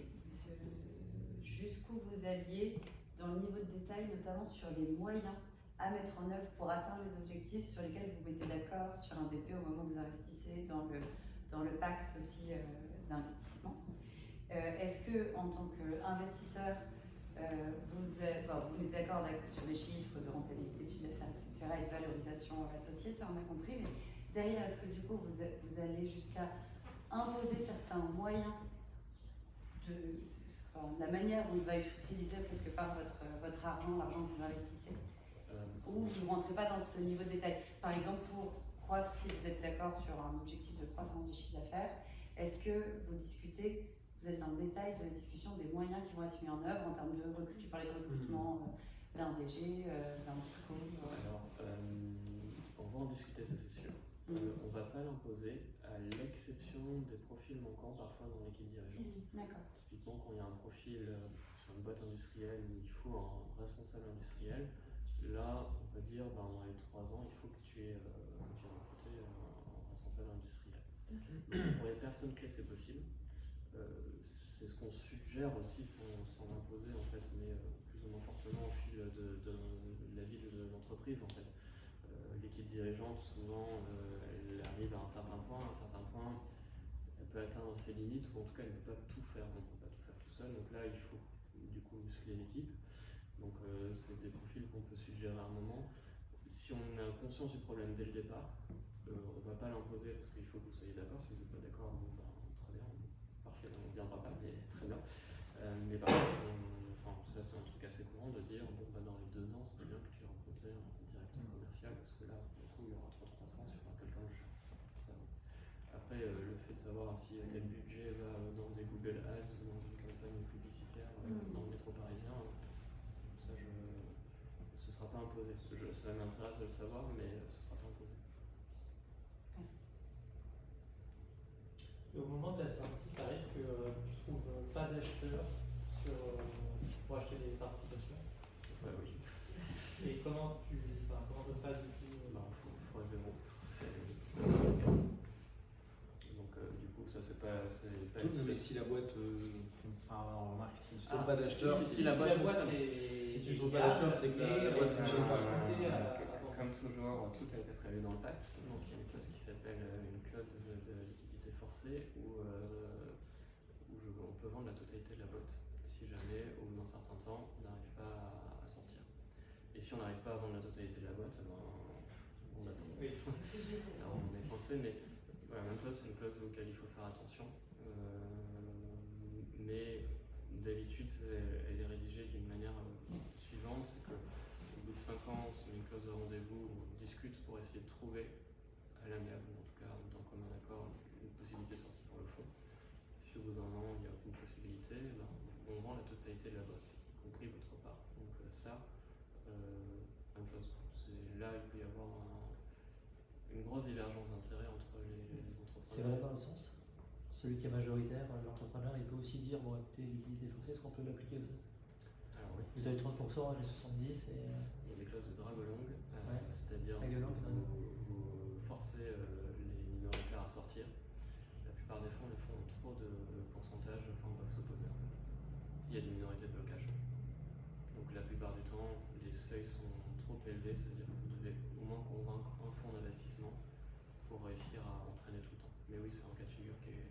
jusqu'où vous alliez dans le niveau de détail, notamment sur les moyens à mettre en œuvre pour atteindre les objectifs sur lesquels vous mettez d'accord sur un BP au moment où vous investissez, dans le pacte aussi d'investissement. Est-ce que en tant qu'investisseur, vous êtes d'accord sur les chiffres de rentabilité, de chiffre d'affaires, etc., et de valorisation associée, ça on a compris, mais derrière, est-ce que du coup vous allez jusqu'à imposer certains moyens la manière dont va être utilisé quelque part votre argent, l'argent que vous investissez, ou vous ne rentrez pas dans ce niveau de détail? Par exemple, pour croître, si vous êtes d'accord sur un objectif de croissance du chiffre d'affaires, est-ce que vous discutez, vous êtes dans le détail de la discussion des moyens qui vont être mis en œuvre en termes de recrutement? Tu parlais de recrutement d'un DG, d'un DICO. Alors, on va en discuter, ça c'est sûr. On ne va pas l'imposer, à l'exception des profils manquants parfois dans l'équipe dirigeante. D'accord. Typiquement, quand il y a un profil sur une boîte industrielle où il faut un responsable industriel, là, on va dire dans les 3 ans, il faut que tu aies recruté un responsable industriel. Donc, pour les personnes clés, c'est possible. C'est ce qu'on suggère aussi sans l'imposer en fait, mais plus ou moins fortement au fil de la vie de l'entreprise en fait. L'équipe dirigeante, souvent, elle arrive à un certain point, elle peut atteindre ses limites, ou en tout cas, elle ne peut pas tout faire, on ne peut pas tout faire tout seul. Donc là, il faut du coup muscler l'équipe. Donc c'est des profils qu'on peut suggérer à un moment. Si on a conscience du problème dès le départ, on ne va pas l'imposer parce qu'il faut que vous soyez d'accord. Si vous n'êtes pas d'accord, très bien, parfait, on ne viendra pas, mais très bien. Mais par contre, ça c'est un truc assez courant de dire dans les 2 ans, c'est bien que tu aies recruté un directeur commercial parce que là, pour le coup, il y aura trop de croissance, il y aura quelqu'un de gère. Après, le fait de savoir si tel budget va dans des Google Ads ou dans une campagne publicitaire dans le métro parisien, ça, ce ne sera pas imposé. Ça m'intéresse de le savoir, mais ce ne sera pas imposé. Merci. Et au moment de la sortie, ça arrive que tu trouves pas d'acheteurs pour acheter des participations. Ouais, oui. Et comment ça se passe du coup Fois 0. C'est la casse. Donc du coup, ça c'est pas mais si la boîte, remarque, si tu trouves pas d'acheteur, si la boîte si tu trouves pas d'acheteur, c'est que la boîte fonctionne pas. Comme toujours, tout a été prévu dans le pacte. Donc il y a une clause qui s'appelle une clause de liquidité forcée où on peut vendre la totalité de la boîte si jamais, au bout d'un certain temps, on n'arrive pas à sortir. Et si on n'arrive pas à vendre la totalité de la boîte, on attend. Oui. Alors, on est français, mais voilà, même chose, c'est une clause auquel il faut faire attention. Mais d'habitude, elle est rédigée d'une manière suivante, c'est qu'au bout de 5 ans, on se met une clause de rendez-vous où on discute pour essayer de trouver à l'amiable, en tout cas d'un commun accord, une possibilité de sortie pour le fond. Si au bout d'un an, il n'y a aucune possibilité, ben, on vend la totalité de la boîte, y compris votre part. Donc même chose. Là, il peut y avoir une grosse divergence d'intérêt entre les entrepreneurs. C'est vrai dans l'autre sens. Celui qui est majoritaire, l'entrepreneur, il peut aussi dire bon, écoutez, liquidité foncière, est-ce qu'on peut l'appliquer vous? Alors oui. Vous avez 30%, j'ai 70%. Il y a des clauses de drague-longue, Ouais. c'est-à-dire vous forcez les minoritaires à sortir. La plupart des fonds, les fonds ont trop de pourcentage, les fonds peuvent s'opposer en fait. Il y a des minorités de blocage. Donc la plupart du temps, les seuils sont trop élevés, c'est-à-dire que vous devez au moins convaincre un fonds d'investissement pour réussir à entraîner tout le temps. Mais oui, c'est un cas de figure qui est...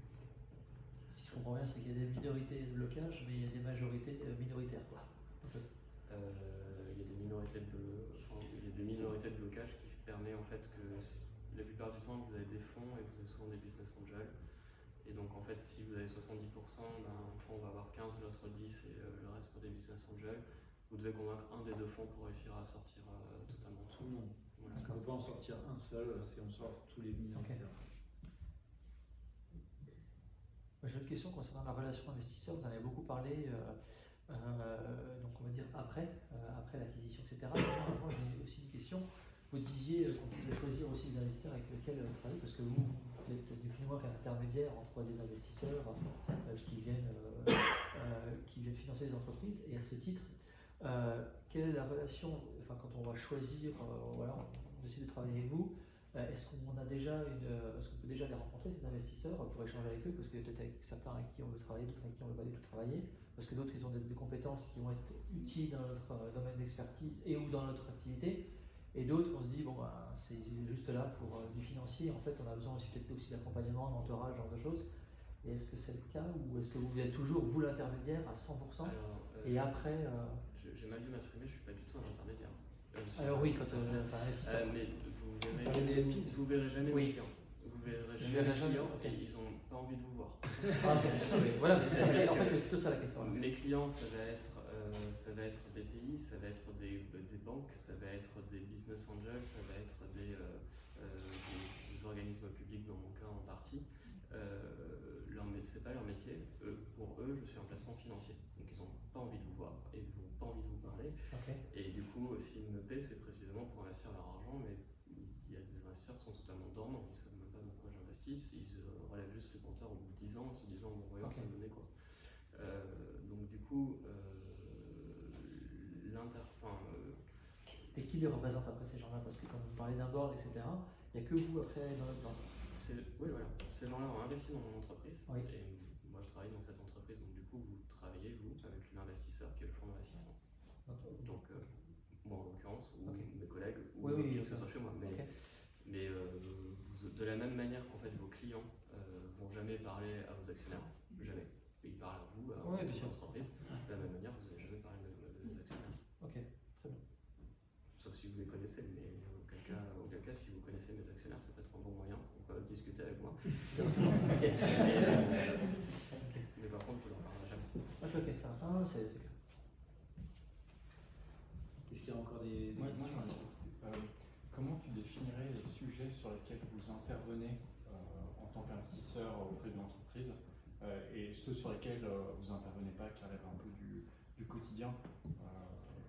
Si je comprends bien, c'est qu'il y a des minorités de blocage, mais il y a des majorités minoritaires, quoi. En fait. Il y a des minorités de blocage qui permet en fait que la plupart du temps vous avez des fonds et vous avez souvent des business angels. Et donc en fait si vous avez 70%, un fonds va avoir 15, l'autre 10 et le reste pour des business angels. Vous devez convaincre un des deux fonds pour réussir à sortir totalement tout. Non. Voilà. On ne peut pas en sortir un seul, c'est on sort tous les minoritaires. J'ai une question concernant la relation investisseur. Vous en avez beaucoup parlé, donc on va dire après l'acquisition, etc. Avant, j'ai aussi une question. Vous disiez qu'on pouvait choisir aussi les investisseurs avec lesquels travailler, parce que vous êtes ni plus ni moins qu'un intermédiaire entre des investisseurs qui viennent financer les entreprises. Et à ce titre, quelle est la relation, enfin, quand on va choisir, voilà, on décide de travailler avec vous, est-ce qu'on peut déjà les rencontrer, ces investisseurs, pour échanger avec eux, parce qu'il y a peut-être avec certains avec qui on veut travailler, d'autres avec qui on ne veut pas du tout travailler, parce que d'autres ils ont des compétences qui vont être utiles dans notre domaine d'expertise et ou dans notre activité, et d'autres on se dit bon bah, c'est juste là pour du financier, en fait on a besoin aussi peut-être aussi d'accompagnement, d'entourage, ce genre de choses. Et est-ce que c'est le cas, ou est-ce que vous êtes toujours vous l'intermédiaire à 100%? Alors, Et après j'ai mal dû m'exprimer, je ne suis pas du tout un intermédiaire. alors oui, quand investisseur. Mais vous verrez jamais Oui. les clients. Vous verrez Je jamais verrai les jamais, clients ok. et ils n'ont pas envie de vous voir. Ah, ok. Voilà, c'est ça. En fait, c'est plutôt ça la question. Mes clients, ça va être des pays, ça va être des banques, ça va être des business angels, ça va être des organismes publics dans mon cas en partie. C'est pas leur métier. Pour eux, je suis un placement financier. Donc ils n'ont pas envie de vous voir et ils n'ont pas envie de vous parler. Okay. Et du coup, s'ils me paient, c'est précisément pour investir leur argent. Mais il y a des investisseurs qui sont totalement dormants. Ils ne savent même pas dans quoi j'investis. Ils relèvent juste les compteurs au bout de 10 ans en se disant bon, voyons, ça me donnait quoi. Donc du coup, Et qui les représente après ces gens-là? Parce que quand vous parlez d'un board, etc., il n'y a que vous après dans notre board. Oui, voilà. Ces gens-là ont investi dans mon entreprise. Oui. Et moi, je travaille dans cette entreprise. Donc du coup, vous travaillez, vous, avec l'investisseur qui est le fonds d'investissement. Donc, moi en l'occurrence, ou mes collègues, ou qui que ce soit chez moi. Mais de la même manière qu'en fait, vos clients vont jamais parler à vos actionnaires, jamais. Ils parlent à vous, à votre entreprise. De la même manière, vous n'allez jamais parler de vos actionnaires. Ok, très bien. Sauf si vous les connaissez, mais auquel cas, si vous connaissez mes actionnaires, ça peut être un bon moyen pour discuter avec moi. Okay. Mais par contre, je ne leur parlerai jamais. Ok, ça va. C'est clair. Est-ce qu'il y a encore des Moi, questions? j'en ai comment tu définirais les sujets sur lesquels vous intervenez en tant qu'investisseur auprès de l'entreprise et ceux sur lesquels vous n'intervenez pas, qui relèvent un peu du quotidien?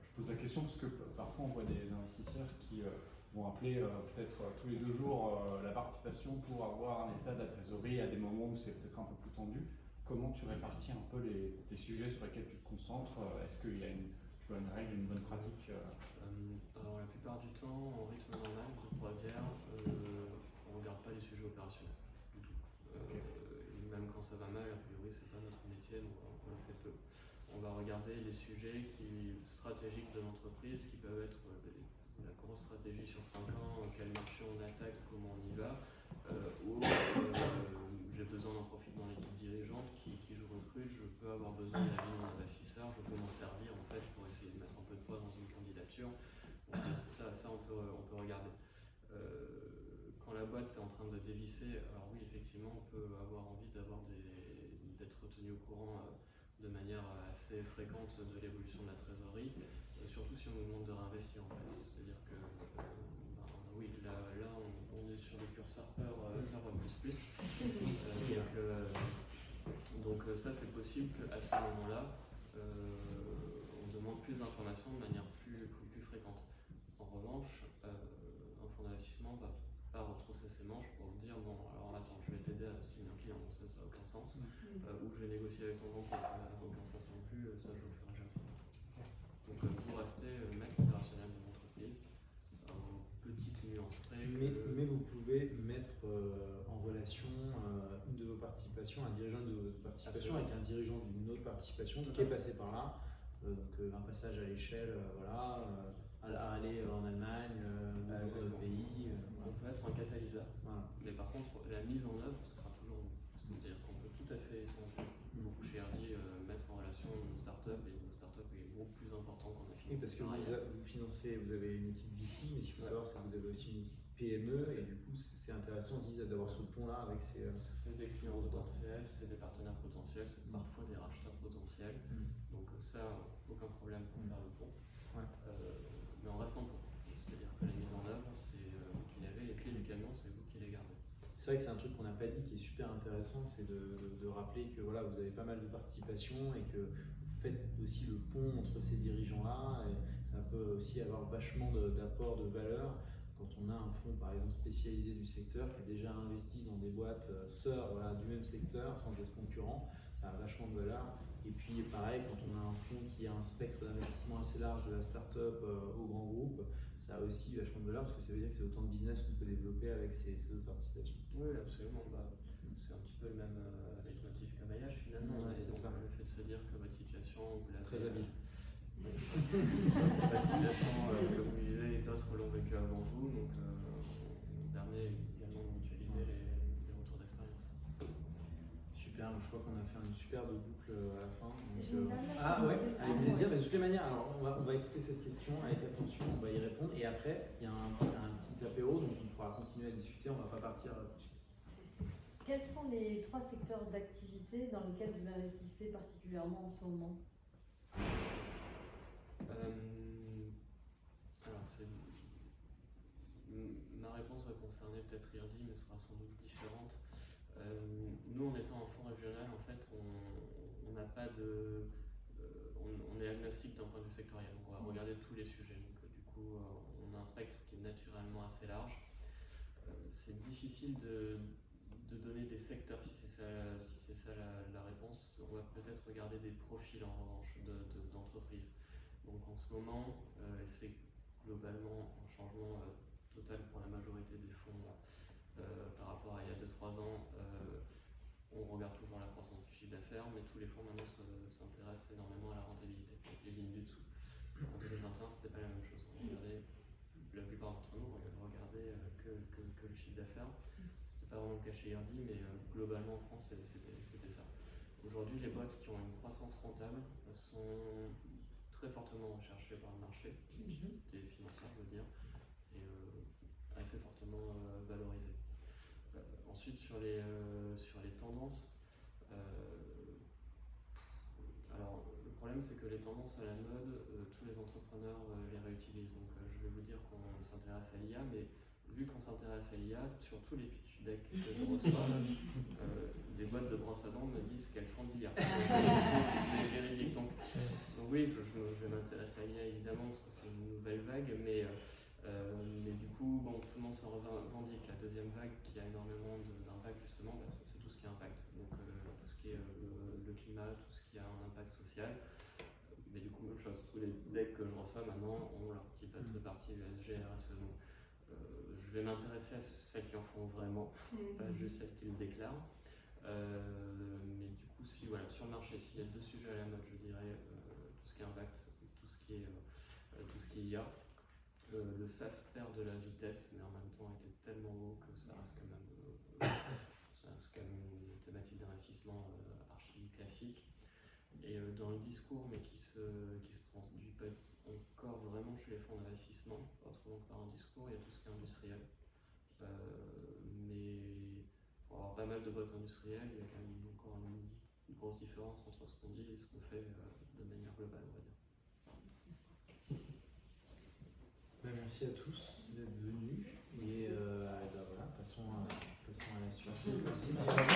Je pose la question parce que parfois on voit des investisseurs qui vont appeler peut-être tous les 2 jours la participation pour avoir un état de la trésorerie à des moments où c'est peut-être un peu plus tendu. Comment tu répartis un peu les sujets sur lesquels tu te concentres? Est-ce qu'il y a une règle, une bonne pratique? Alors la plupart du temps, en rythme normal de croisière, on ne regarde pas les sujets opérationnels du tout. Même quand ça va mal, a priori c'est pas notre métier, donc on le fait peu. On va regarder les sujets stratégiques de l'entreprise qui peuvent être la grosse stratégie sur 5 ans, quel marché on attaque, comment on y va, ou j'ai besoin d'un profil dans l'équipe dirigeante qui je recrute, je peux avoir besoin d'un avis d'un investisseur je peux m'en servir en fait pour essayer de mettre un peu de poids dans une candidature. Donc ça on peut regarder. Quand la boîte est en train de dévisser, alors oui, effectivement, on peut avoir envie d'être tenu au courant de manière assez fréquente de l'évolution de la trésorerie, surtout si on nous demande de réinvestir en fait. C'est-à-dire que oui, là on est sur le curseur peur plus. Donc ça c'est possible qu'à ce moment-là, on demande plus d'informations de manière plus fréquente. En revanche, un fonds d'investissement va pas retrousser ses manches pour dire bon alors attends, je vais t'aider à signer un client, donc ça n'a aucun sens, ou je vais négocier avec ton banquier, ça n'a aucun sens non plus, ça je le ferai jamais. Donc vous restez maître opérationnel de l'entreprise, petite nuance près. Mais vous pouvez mettre en relation une de vos participations, un dirigeant de votre participation avec un dirigeant d'une autre participation qui est passé par là, donc un passage à l'échelle, voilà, à aller en Allemagne, dans d'autres pays. On peut être un catalyseur, Voilà. mais par contre la mise en œuvre ce sera toujours vous. C'est-à-dire qu'on peut tout à fait, beaucoup chez RD, mettre en relation une start-up et une start-up est beaucoup plus important qu'on a financé. Oui, parce que vous financez, vous avez une équipe VC, mais ce qu'il faut savoir, c'est que vous avez aussi une équipe PME, et du coup, c'est intéressant d'avoir ce pont-là avec ces. C'est des clients potentiels, c'est des partenaires potentiels, c'est parfois des racheteurs potentiels. Donc, ça, aucun problème pour faire le pont. Ouais. Mais on reste en pont. C'est-à-dire que la mise en œuvre, c'est vous qui l'avez, les clés du camion, c'est vous qui les gardez. C'est vrai que c'est un truc qu'on n'a pas dit qui est super intéressant, c'est de rappeler que voilà, vous avez pas mal de participation et que vous faites aussi le pont entre ces dirigeants-là. Et ça peut aussi avoir vachement d'apport de valeur quand on a un fonds par exemple spécialisé du secteur qui a déjà investi dans des boîtes sœurs voilà, du même secteur sans être concurrent. Ça a vachement de valeur. Et puis pareil, quand on a un fonds qui a un spectre d'investissement assez large de la start-up au grand groupe, ça a aussi vachement de valeur parce que ça veut dire que c'est autant de business qu'on peut développer avec ces autres participations. Oui, absolument. C'est un petit peu le même leitmotiv qu'un maillage finalement. Ouais, c'est ça. Le fait de se dire que votre situation, vous l'avez Très habile. Votre situation, comme vous disiez, d'autres l'ont vécu avant vous, donc on permet également de mutualiser les retours d'expérience. Super, je crois qu'on a fait une superbe boucle à la fin. Donc, J'ai une dernière ah ouais, question. avec plaisir. Mais de toutes les manières, alors on va écouter cette question avec attention, on va y répondre. Et après, il y a un petit apéro, donc on pourra continuer à discuter, on ne va pas partir tout de suite. Quels sont les 3 secteurs d'activité dans lesquels vous investissez particulièrement en ce moment? Alors, ma réponse va concerner peut-être IRDI, mais sera sans doute différente. Nous, en étant un fonds régional, en fait, on n'a pas de. On est agnostique d'un point de vue sectoriel. Donc, on va regarder tous les sujets. Donc, du coup, on a un spectre qui est naturellement assez large. C'est difficile de donner des secteurs si c'est ça la réponse. On va peut-être regarder des profils en revanche d'entreprises. Donc en ce moment, c'est globalement un changement total pour la majorité des fonds par rapport à il y a 2-3 ans. On regarde toujours la croissance du chiffre d'affaires, mais tous les fonds maintenant s'intéressent énormément à la rentabilité, donc les lignes du dessous. En 2021, c'était pas la même chose. On regardait, la plupart d'entre nous regardaient que le chiffre d'affaires. C'était pas vraiment le cas chez IRDI, mais globalement en France, c'était ça. Aujourd'hui, les boîtes qui ont une croissance rentable sont très fortement recherchées par le marché, des financeurs, je veux dire, et assez fortement valorisées. Ensuite, sur les tendances, alors le problème c'est que les tendances à la mode, tous les entrepreneurs les réutilisent. Donc je vais vous dire qu'on s'intéresse à l'IA, mais vu qu'on s'intéresse à l'IA, sur tous les pitch decks que je reçois, des boîtes de brosse à dents me disent qu'elles font de l'IA. C'est véridique. Donc oui, je vais m'intéresser à l'IA évidemment parce que c'est une nouvelle vague, mais du coup, bon, tout le monde s'en revendique. La deuxième vague qui a énormément d'impact justement, c'est tout ce qui impacte. Donc tout ce qui est le climat, tout ce qui a un impact social. Mais du coup, même chose, tous les decks que je reçois maintenant ont leur petite partie ESG, RSE. Donc, je vais m'intéresser à celles qui en font vraiment, pas juste celles qui le déclarent. Mais du coup, voilà, sur le marché, s'il y a 2 sujets à la mode, je dirais tout ce qui est impact, tout ce qui est IA. Le SaaS perd de la vitesse, mais en même temps était tellement haut que ça reste quand même une thématique d'investissement archi classique. Et dans le discours, mais qui se traduit pas encore vraiment chez les fonds d'investissement, autrement que par un discours, il y a tout ce qui est industriel. Mais pour avoir pas mal de boîtes industrielles, il y a quand même encore une grosse différence entre ce qu'on dit et ce qu'on fait de manière globale, on va dire. Ben, merci à tous d'être venus et voilà, passons à la suite. Merci.